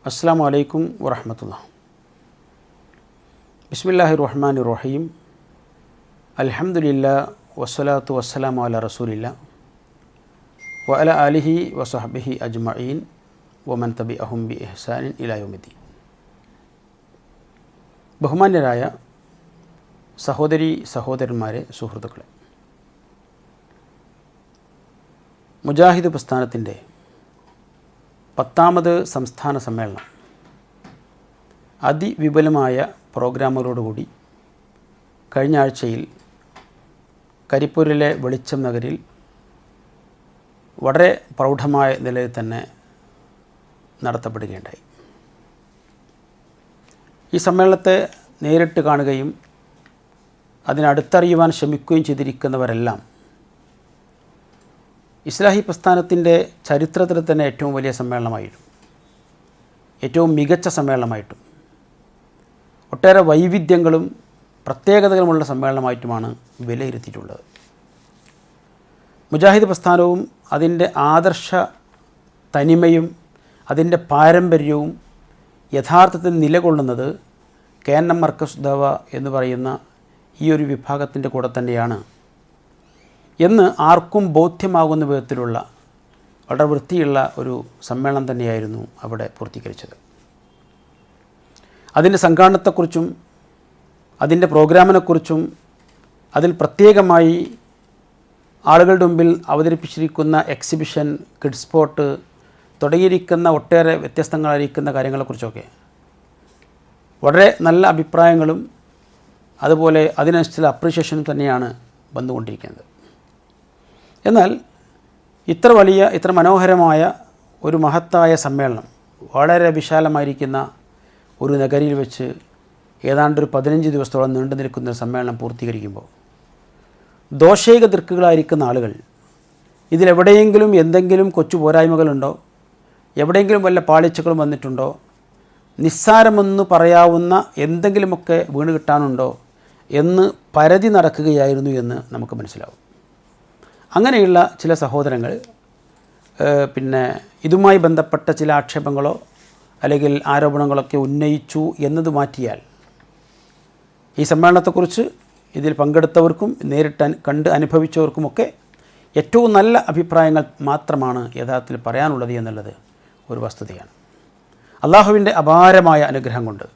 അസ്സലാമു അലൈക്കും വറഹ്മത്തുള്ളാഹി. ബിസ്മില്ലാഹിർ റഹ്മാനിർ റഹീം. അൽഹംദുലില്ലാ വസ്സലാത്തു വസ്സലാമു അലാ റസൂലില്ലാ വഅലാ ആലിഹി വസഹ്ബിഹി അജ്മഈൻ വമൻ തബിഅഹും ബി ഇഹ്സാനിൻ ഇലാ യൗമിദ്ദീൻ. ബഹുമാന്യരായ സഹോദരീ സഹോദരന്മാരെ, സുഹൃത്തുക്കളെ, മുജാഹിദ് പ്രസ്ഥാനത്തിൻ്റെ 10ാമത് സംസ്ഥാന സമ്മേളനം അതിവിപുലമായ പ്രോഗ്രാമുകളോടുകൂടി കഴിഞ്ഞ ആഴ്ചയിൽ കരിപ്പൂരിലെ വെളിച്ചം നഗരിൽ വളരെ പ്രൗഢമായ നിലയിൽ തന്നെ നടത്തപ്പെടുകയുണ്ടായി. ഈ സമ്മേളനത്തെ നേരിട്ട് കാണുകയും അതിനടുത്തറിയുവാൻ ശ്രമിക്കുകയും ചെയ്തിരിക്കുന്നവരെല്ലാം ഇസ്ലാഹി പ്രസ്ഥാനത്തിൻ്റെ ചരിത്രത്തിൽ തന്നെ ഏറ്റവും വലിയ സമ്മേളനമായിട്ടും ഏറ്റവും മികച്ച സമ്മേളനമായിട്ടും ഒട്ടേറെ വൈവിധ്യങ്ങളും പ്രത്യേകതകളുമുള്ള സമ്മേളനമായിട്ടുമാണ് വിലയിരുത്തിയിട്ടുള്ളത്. മുജാഹിദ് പ്രസ്ഥാനവും അതിൻ്റെ ആദർശ തനിമയും അതിൻ്റെ പാരമ്പര്യവും യഥാർത്ഥത്തിൽ നിലകൊള്ളുന്നത് KNM മർക്കസ് ദഅവ എന്ന് പറയുന്ന ഈ ഒരു വിഭാഗത്തിൻ്റെ കൂടെ തന്നെയാണ് എന്ന് ആർക്കും ബോധ്യമാകുന്ന വിധത്തിലുള്ള വളരെ വൃത്തിയുള്ള ഒരു സമ്മേളനം തന്നെയായിരുന്നു അവിടെ പൂർത്തീകരിച്ചത്. അതിൻ്റെ സംഘാടനത്തെക്കുറിച്ചും അതിൻ്റെ പ്രോഗ്രാമിനെക്കുറിച്ചും അതിൽ പ്രത്യേകമായി ആളുകളുടെ മുമ്പിൽ അവതരിപ്പിച്ചിരിക്കുന്ന എക്സിബിഷൻ, കിഡ് സ്പോട്ട് തുടങ്ങിയിരിക്കുന്ന ഒട്ടേറെ വ്യത്യസ്തങ്ങളായിരിക്കുന്ന കാര്യങ്ങളെക്കുറിച്ചൊക്കെ വളരെ നല്ല അഭിപ്രായങ്ങളും അതുപോലെ അതിനനുസരിച്ചുള്ള അപ്രീഷിയേഷനും തന്നെയാണ് വന്നുകൊണ്ടിരിക്കുന്നത്. എന്നാൽ ഇത്ര മനോഹരമായ ഒരു മഹത്തായ സമ്മേളനം വളരെ വിശാലമായിരിക്കുന്ന ഒരു നഗരിയിൽ വെച്ച് ഏതാണ്ടൊരു 15 ദിവസത്തോളം നീണ്ടു നിൽക്കുന്ന സമ്മേളനം പൂർത്തീകരിക്കുമ്പോൾ ദോഷൈക ദൃക്കുകളായിരിക്കുന്ന ആളുകൾ ഇതിലെവിടെയെങ്കിലും എന്തെങ്കിലും കൊച്ചു പോരായ്മകളുണ്ടോ, എവിടെയെങ്കിലും വല്ല പാളിച്ചകളും വന്നിട്ടുണ്ടോ, നിസ്സാരമെന്ന് പറയാവുന്ന എന്തെങ്കിലുമൊക്കെ വീണ് കിട്ടാനുണ്ടോ എന്ന് പരതി നടക്കുകയായിരുന്നു എന്ന് നമുക്ക് മനസ്സിലാവും. അങ്ങനെയുള്ള ചില സഹോദരങ്ങൾ ഇതുമായി ബന്ധപ്പെട്ട ചില ആക്ഷേപങ്ങളോ അല്ലെങ്കിൽ ആരോപണങ്ങളൊക്കെ ഉന്നയിച്ചു എന്നത് മാറ്റിയാൽ ഈ സമ്മേളനത്തെക്കുറിച്ച് ഇതിൽ പങ്കെടുത്തവർക്കും നേരിട്ട് കണ്ട് അനുഭവിച്ചവർക്കുമൊക്കെ ഏറ്റവും നല്ല അഭിപ്രായങ്ങൾ മാത്രമാണ് യഥാർത്ഥത്തിൽ പറയാനുള്ളത് എന്നുള്ളത് ഒരു വസ്തുതയാണ്. അള്ളാഹുവിൻ്റെ അപാരമായ അനുഗ്രഹം കൊണ്ട്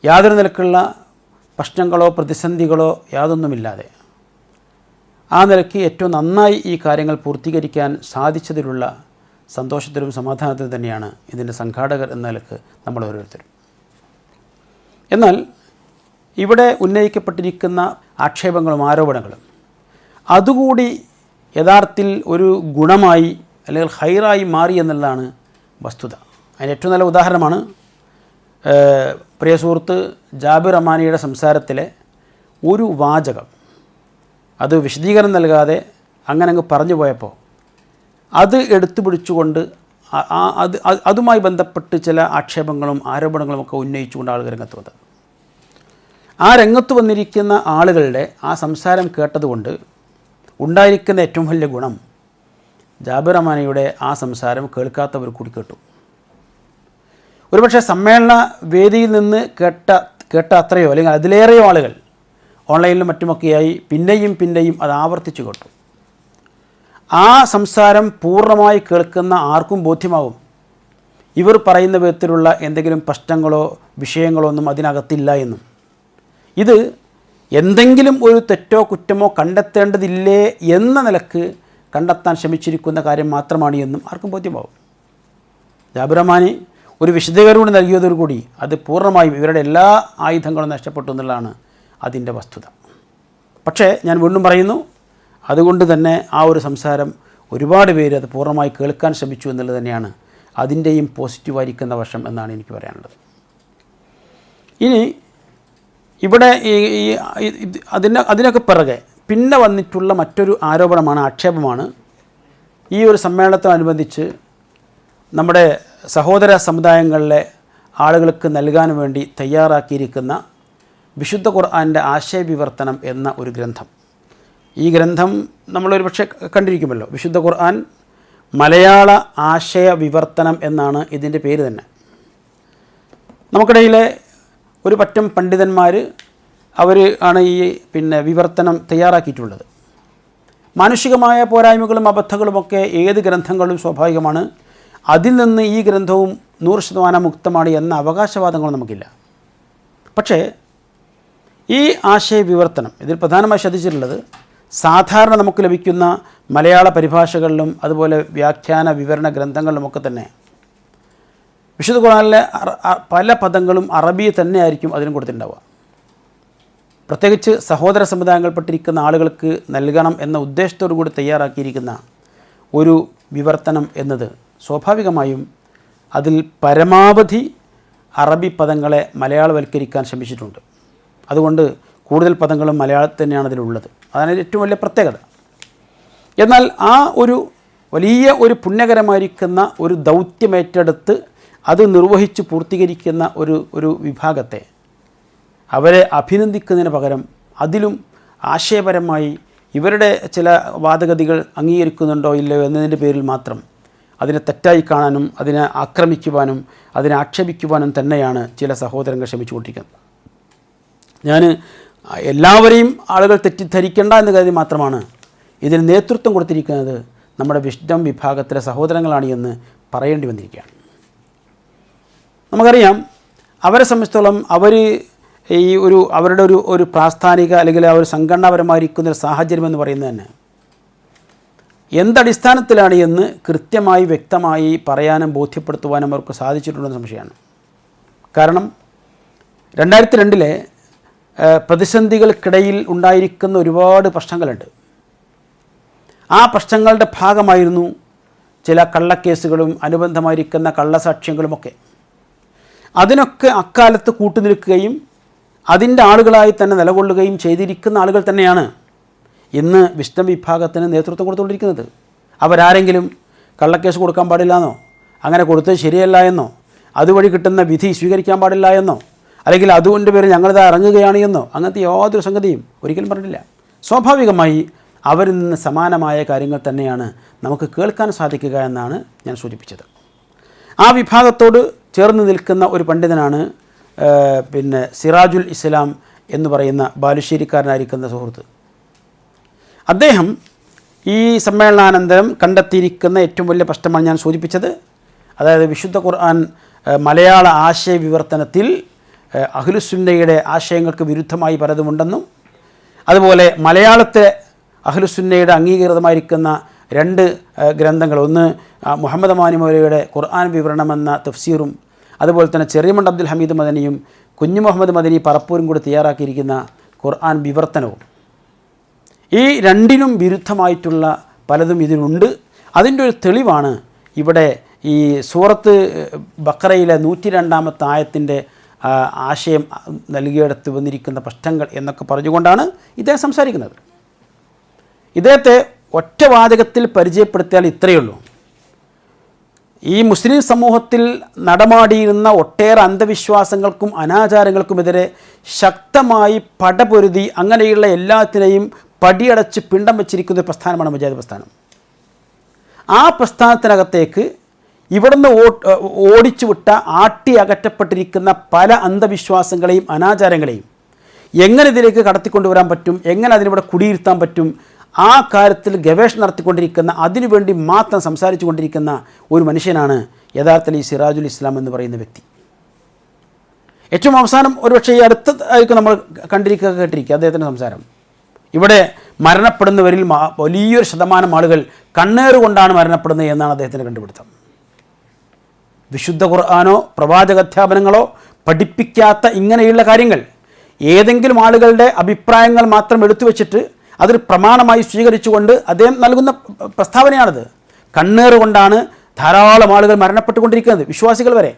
യാതൊരു നിലക്കുള്ള പ്രശ്നങ്ങളോ പ്രതിസന്ധികളോ യാതൊന്നുമില്ലാതെ ആ നിലയ്ക്ക് ഏറ്റവും നന്നായി ഈ കാര്യങ്ങൾ പൂർത്തീകരിക്കാൻ സാധിച്ചതിലുള്ള സന്തോഷത്തിലും സമാധാനത്തിലും തന്നെയാണ് ഇതിൻ്റെ സംഘാടകർ എന്ന നിലക്ക് നമ്മൾ ഓരോരുത്തരും. എന്നാൽ ഇവിടെ ഉന്നയിക്കപ്പെട്ടിരിക്കുന്ന ആക്ഷേപങ്ങളും ആരോപണങ്ങളും അതുകൂടി യഥാർത്ഥത്തിൽ ഒരു ഗുണമായി അല്ലെങ്കിൽ ഹൈറായി മാറി എന്നുള്ളതാണ് വസ്തുത. അതിന് ഏറ്റവും നല്ല ഉദാഹരണമാണ് പ്രിയ സുഹൃത്ത് ജാബിർ അമാനിയുടെ സംസാരത്തിലെ ഒരു വാചകം. അത് വിശദീകരണം നൽകാതെ അങ്ങ് പറഞ്ഞു പോയപ്പോൾ അത് എടുത്തു പിടിച്ചുകൊണ്ട് അതുമായി ബന്ധപ്പെട്ട് ചില ആക്ഷേപങ്ങളും ആരോപണങ്ങളുമൊക്കെ ഉന്നയിച്ചുകൊണ്ട് ആളുകൾ രംഗത്ത് വന്നത്. ആ രംഗത്ത് വന്നിരിക്കുന്ന ആളുകളുടെ ആ സംസാരം കേട്ടതുകൊണ്ട് ഉണ്ടായിരിക്കുന്ന ഏറ്റവും വലിയ ഗുണം ജാബിർ അമാനിയുടെ ആ സംസാരം കേൾക്കാത്തവർ കൂടി കേട്ടു. ഒരുപക്ഷെ സമ്മേളന വേദിയിൽ നിന്ന് കേട്ട അത്രയോ അല്ലെങ്കിൽ അതിലേറെയോ ആളുകൾ ഓൺലൈനിലും മറ്റുമൊക്കെയായി പിന്നെയും അത് ആവർത്തിച്ചു കേട്ടു. ആ സംസാരം പൂർണ്ണമായി കേൾക്കുന്ന ആർക്കും ബോധ്യമാവും ഇവർ പറയുന്ന വിധത്തിലുള്ള എന്തെങ്കിലും പ്രശ്നങ്ങളോ വിഷയങ്ങളോ ഒന്നും അതിനകത്തില്ല എന്നും ഇത് എന്തെങ്കിലും ഒരു തെറ്റോ കുറ്റമോ കണ്ടെത്തേണ്ടതില്ലേ എന്ന നിലക്ക് കണ്ടെത്താൻ ശ്രമിച്ചിരിക്കുന്ന കാര്യം മാത്രമാണ് എന്നും ആർക്കും ബോധ്യമാവും. ജാബിർ അമാനി ഒരു വിശദീകരണം നൽകിയതോടുകൂടി അത് പൂർണ്ണമായും ഇവരുടെ എല്ലാ ആയുധങ്ങളും നഷ്ടപ്പെട്ടു എന്നുള്ളതാണ് അതിൻ്റെ വസ്തുത. പക്ഷേ ഞാൻ വീണ്ടും പറയുന്നു, അതുകൊണ്ട് തന്നെ ആ ഒരു സംസാരം ഒരുപാട് പേര് അത് പൂർണ്ണമായി കേൾക്കാൻ ശ്രമിച്ചു എന്നുള്ളത് തന്നെയാണ് അതിൻ്റെയും പോസിറ്റീവായിരിക്കുന്ന വശം എന്നാണ് എനിക്ക് പറയാനുള്ളത്. ഇനി ഇവിടെ അതിനൊക്കെ പിറകെ പിന്നെ വന്നിട്ടുള്ള മറ്റൊരു ആക്ഷേപമാണ് ഈ ഒരു സമ്മേളനത്തോടനുബന്ധിച്ച് നമ്മുടെ സഹോദര സമുദായങ്ങളിലെ ആളുകൾക്ക് നൽകാൻ വേണ്ടി തയ്യാറാക്കിയിരിക്കുന്ന വിശുദ്ധ ഖുർആൻ്റെ ആശയവിവർത്തനം എന്ന ഒരു ഗ്രന്ഥം. ഈ ഗ്രന്ഥം നമ്മളൊരു പക്ഷേ കണ്ടിരിക്കുമല്ലോ. വിശുദ്ധ ഖുർആൻ മലയാള ആശയ വിവർത്തനം എന്നാണ് ഇതിൻ്റെ പേര് തന്നെ. നമുക്കിടയിലെ ഒരു പറ്റം പണ്ഡിതന്മാർ അവർ ആണ് ഈ വിവർത്തനം തയ്യാറാക്കിയിട്ടുള്ളത്. മാനുഷികമായ പോരായ്മകളും അബദ്ധങ്ങളുമൊക്കെ ഏത് ഗ്രന്ഥങ്ങളും സ്വാഭാവികമാണ്. അതിൽ നിന്ന് ഈ ഗ്രന്ഥവും 100% മുക്തമാണ് എന്ന അവകാശവാദങ്ങൾ നമുക്കില്ല. പക്ഷേ ഈ ആശയവിവർത്തനം ഇതിൽ പ്രധാനമായി ശ്രദ്ധിച്ചിട്ടുള്ളത് സാധാരണ നമുക്ക് ലഭിക്കുന്ന മലയാള പരിഭാഷകളിലും അതുപോലെ വ്യാഖ്യാന വിവരണ ഗ്രന്ഥങ്ങളിലുമൊക്കെ തന്നെ വിശുദ്ധ ഖുർആനിലെ പല പദങ്ങളും അറബി തന്നെ ആയിരിക്കും അതിനും കൊടുത്തിട്ടുണ്ടാവുക. പ്രത്യേകിച്ച് സഹോദര സമുദായങ്ങളിൽപ്പെട്ടിരിക്കുന്ന ആളുകൾക്ക് നൽകണം എന്ന ഉദ്ദേശത്തോടു കൂടി തയ്യാറാക്കിയിരിക്കുന്ന ഒരു വിവർത്തനം എന്നത് സ്വാഭാവികമായും അതിൽ പരമാവധി അറബി പദങ്ങളെ മലയാളവൽക്കരിക്കാൻ ശ്രമിച്ചിട്ടുണ്ട്. അതുകൊണ്ട് കൂടുതൽ പദങ്ങളും മലയാളത്തിൽ തന്നെയാണ് അതിലുള്ളത്. അതാണ് ഏറ്റവും വലിയ പ്രത്യേകത. എന്നാൽ ആ ഒരു വലിയ ഒരു പുണ്യകരമായിരിക്കുന്ന ഒരു ദൗത്യമേറ്റെടുത്ത് അത് നിർവഹിച്ച് പൂർത്തീകരിക്കുന്ന ഒരു വിഭാഗത്തെ അവരെ അഭിനന്ദിക്കുന്നതിന് പകരം അതിലും ആശയപരമായി ഇവരുടെ ചില വാദഗതികൾ അംഗീകരിക്കുന്നുണ്ടോ ഇല്ലയോ എന്നതിൻ്റെ പേരിൽ മാത്രം അതിനെ തെറ്റായി കാണാനും അതിനെ ആക്രമിക്കുവാനും അതിനെ ആക്ഷേപിക്കുവാനും തന്നെയാണ് ചില സഹോദരങ്ങൾ ശ്രമിച്ചുകൊണ്ടിരിക്കുന്നത്. ഞാൻ എല്ലാവരെയും ആളുകൾ തെറ്റിദ്ധരിക്കേണ്ട എന്ന് കരുതി മാത്രമാണ് ഇതിന് നേതൃത്വം കൊടുത്തിരിക്കുന്നത് നമ്മുടെ വിഷ്ഡം വിഭാഗത്തിലെ സഹോദരങ്ങളാണ് എന്ന് പറയേണ്ടി വന്നിരിക്കുകയാണ്. നമുക്കറിയാം, അവരെ സംബന്ധിച്ചിടത്തോളം അവർ ഈ അവരുടെ ഒരു പ്രാസ്ഥാനിക അല്ലെങ്കിൽ ആ ഒരു സംഘടനാപരമായിരിക്കുന്ന ഒരു സാഹചര്യം എന്ന് പറയുന്നത് തന്നെ എന്തടിസ്ഥാനത്തിലാണ് എന്ന് കൃത്യമായി വ്യക്തമായി പറയാനും ബോധ്യപ്പെടുത്തുവാനും അവർക്ക് സാധിച്ചിട്ടുണ്ടെന്ന് സംശയമാണ്. കാരണം 2002 പ്രതിസന്ധികൾക്കിടയിൽ ഉണ്ടായിരിക്കുന്ന ഒരുപാട് പ്രശ്നങ്ങളുണ്ട്. ആ പ്രശ്നങ്ങളുടെ ഭാഗമായിരുന്നു ചില കള്ളക്കേസുകളും അനുബന്ധമായിരിക്കുന്ന കള്ളസാക്ഷ്യങ്ങളുമൊക്കെ. അതിനൊക്കെ അക്കാലത്ത് കൂട്ടുനിൽക്കുകയും അതിൻ്റെ ആളുകളായി തന്നെ നിലകൊള്ളുകയും ചെയ്തിരിക്കുന്ന ആളുകൾ തന്നെയാണ് ഇന്ന് വിഷ്ണു വിഭാഗത്തിന് നേതൃത്വം കൊടുത്തുകൊണ്ടിരിക്കുന്നത്. അവരാരെങ്കിലും കള്ളക്കേസ് കൊടുക്കാൻ പാടില്ല എന്നോ അങ്ങനെ കൊടുത്തത് ശരിയല്ല എന്നോ അതുവഴി കിട്ടുന്ന വിധി സ്വീകരിക്കാൻ പാടില്ല എന്നോ അല്ലെങ്കിൽ അതുകൊണ്ട് പേര് ഞങ്ങളിത് ഇറങ്ങുകയാണ് എന്നോ അങ്ങനത്തെ യാതൊരു സംഗതിയും ഒരിക്കലും പറഞ്ഞിട്ടില്ല. സ്വാഭാവികമായി അവരിൽ നിന്ന് സമാനമായ കാര്യങ്ങൾ തന്നെയാണ് നമുക്ക് കേൾക്കാൻ സാധിക്കുക എന്നാണ് ഞാൻ സൂചിപ്പിച്ചത്. ആ വിഭാഗത്തോട് ചേർന്ന് നിൽക്കുന്ന ഒരു പണ്ഡിതനാണ് സിറാജുൽ ഇസ്ലാം എന്ന് പറയുന്ന ബാലുശ്ശേരിക്കാരനായിരിക്കുന്ന സുഹൃത്ത്. അദ്ദേഹം ഈ സമ്മേളനാനന്തരം കണ്ടെത്തിയിരിക്കുന്ന ഏറ്റവും വലിയ പ്രശ്നമാണ് ഞാൻ സൂചിപ്പിച്ചത്. അതായത് വിശുദ്ധ ഖുർആൻ മലയാള ആശയ വിവർത്തനത്തിൽ അഹ്ലുസുന്നയുടെ ആശയങ്ങൾക്ക് വിരുദ്ധമായി പലതുമുണ്ടെന്നും അതുപോലെ മലയാളത്തെ അഹ്ലുസുന്നയുടെ അംഗീകൃതമായിരിക്കുന്ന 2 ഗ്രന്ഥങ്ങൾ, ഒന്ന് മുഹമ്മദ് അമാനി മൗലവിയുടെ ഖുർആൻ വിവരണം എന്ന തഫ്സീറും അതുപോലെ തന്നെ ചെറിയമണ്ട് അബ്ദുൽ ഹമീദ് മദനിയും കുഞ്ഞു മുഹമ്മദ് മദനി പറപ്പൂരും കൂടി തയ്യാറാക്കിയിരിക്കുന്ന ഖുർആൻ വിവർത്തനവും, ഈ രണ്ടിനും വിരുദ്ധമായിട്ടുള്ള പലതും ഇതിനുണ്ട്. അതിൻ്റെ ഒരു തെളിവാണ് ഇവിടെ ഈ സൂറത്ത് ബഖറയിലെ 102-ാമത്തെ ആയത്തിൻ്റെ ആശയം നൽകിയെടുത്ത് വന്നിരിക്കുന്ന പ്രശ്നങ്ങൾ എന്നൊക്കെ പറഞ്ഞുകൊണ്ടാണ് ഇദ്ദേഹം സംസാരിക്കുന്നത്. ഇദ്ദേഹത്തെ ഒറ്റ വാചകത്തിൽ പരിചയപ്പെടുത്തിയാൽ ഇത്രയേ ഉള്ളൂ. ഈ മുസ്ലിം സമൂഹത്തിൽ നടമാടിയിരുന്ന ഒട്ടേറെ അന്ധവിശ്വാസങ്ങൾക്കും അനാചാരങ്ങൾക്കുമെതിരെ ശക്തമായി പടപൊരുതി അങ്ങനെയുള്ള എല്ലാത്തിനെയും പടിയടച്ച് പിണ്ടം വെച്ചിരിക്കുന്ന ഒരു പ്രസ്ഥാനമാണ് മുജാഹിദ് പ്രസ്ഥാനം. ആ പ്രസ്ഥാനത്തിനകത്തേക്ക് ഇവിടുന്ന് ഓടിച്ചു വിട്ട ആട്ടി അകറ്റപ്പെട്ടിരിക്കുന്ന പല അന്ധവിശ്വാസങ്ങളെയും അനാചാരങ്ങളെയും എങ്ങനെ ഇതിലേക്ക് കടത്തിക്കൊണ്ടുവരാൻ പറ്റും, എങ്ങനെ അതിനിവിടെ കുടിയിരുത്താൻ പറ്റും, ആ കാര്യത്തിൽ ഗവേഷണം നടത്തിക്കൊണ്ടിരിക്കുന്ന, അതിനുവേണ്ടി മാത്രം സംസാരിച്ചു കൊണ്ടിരിക്കുന്ന ഒരു മനുഷ്യനാണ് യഥാർത്ഥത്തിൽ ഈ സിറാജുൽ ഇസ്ലാം എന്ന് പറയുന്ന വ്യക്തി. ഏറ്റവും അവസാനം ഒരുപക്ഷെ ഈ അടുത്തായിരിക്കും നമ്മൾ കേട്ടിരിക്കുക അദ്ദേഹത്തിൻ്റെ സംസാരം. ഇവിടെ മരണപ്പെടുന്നവരിൽ വലിയൊരു ശതമാനം ആളുകൾ കണ്ണേറുകൊണ്ടാണ് മരണപ്പെടുന്നത് എന്നാണ് അദ്ദേഹത്തിൻ്റെ കണ്ടുപിടുത്തം. വിശുദ്ധ ഖുർആനോ പ്രവാചകാധ്യാപനങ്ങളോ പഠിപ്പിക്കാത്ത ഇങ്ങനെയുള്ള കാര്യങ്ങൾ ഏതെങ്കിലും ആളുകളുടെ അഭിപ്രായങ്ങൾ മാത്രം എടുത്തു വച്ചിട്ട് അതൊരു പ്രമാണമായി സ്വീകരിച്ചുകൊണ്ട് അദ്ദേഹം നൽകുന്ന പ്രസ്താവനയാണിത്. കണ്ണേറുകൊണ്ടാണ് ധാരാളം ആളുകൾ മരണപ്പെട്ടുകൊണ്ടിരിക്കുന്നത്, വിശ്വാസികൾ വരെ.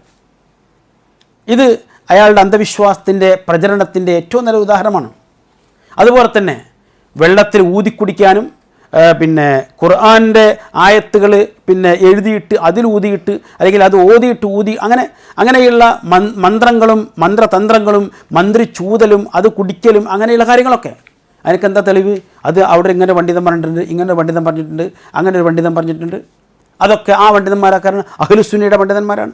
ഇത് അയാളുടെ അന്ധവിശ്വാസത്തിൻ്റെ പ്രചരണത്തിൻ്റെ ഏറ്റവും നല്ല ഉദാഹരണമാണ്. അതുപോലെ തന്നെ വെള്ളത്തിൽ ഊതിക്കുടിക്കാനും ഖുർആൻ്റെ ആയത്തുകൾ എഴുതിയിട്ട് അതിലൂതിയിട്ട് അല്ലെങ്കിൽ അത് ഓതിയിട്ട് ഊതി അങ്ങനെയുള്ള മന്ത്രങ്ങളും മന്ത്രതന്ത്രങ്ങളും മന്ത്രിച്ചൂതലും അത് കുടിക്കലും അങ്ങനെയുള്ള കാര്യങ്ങളൊക്കെ. അതിനൊക്കെന്താ തെളിവ്? അത് അവിടെ ഇങ്ങനെ പണ്ഡിതൻ പറഞ്ഞിട്ടുണ്ട്, ഇങ്ങനെ പണ്ഡിതൻ പറഞ്ഞിട്ടുണ്ട്, അങ്ങനെ ഒരു പണ്ഡിതൻ പറഞ്ഞിട്ടുണ്ട്. അതൊക്കെ ആ പണ്ഡിതന്മാരാക്കാരാണ് അഹ്ലുസുന്നയുടെ പണ്ഡിതന്മാരാണ്.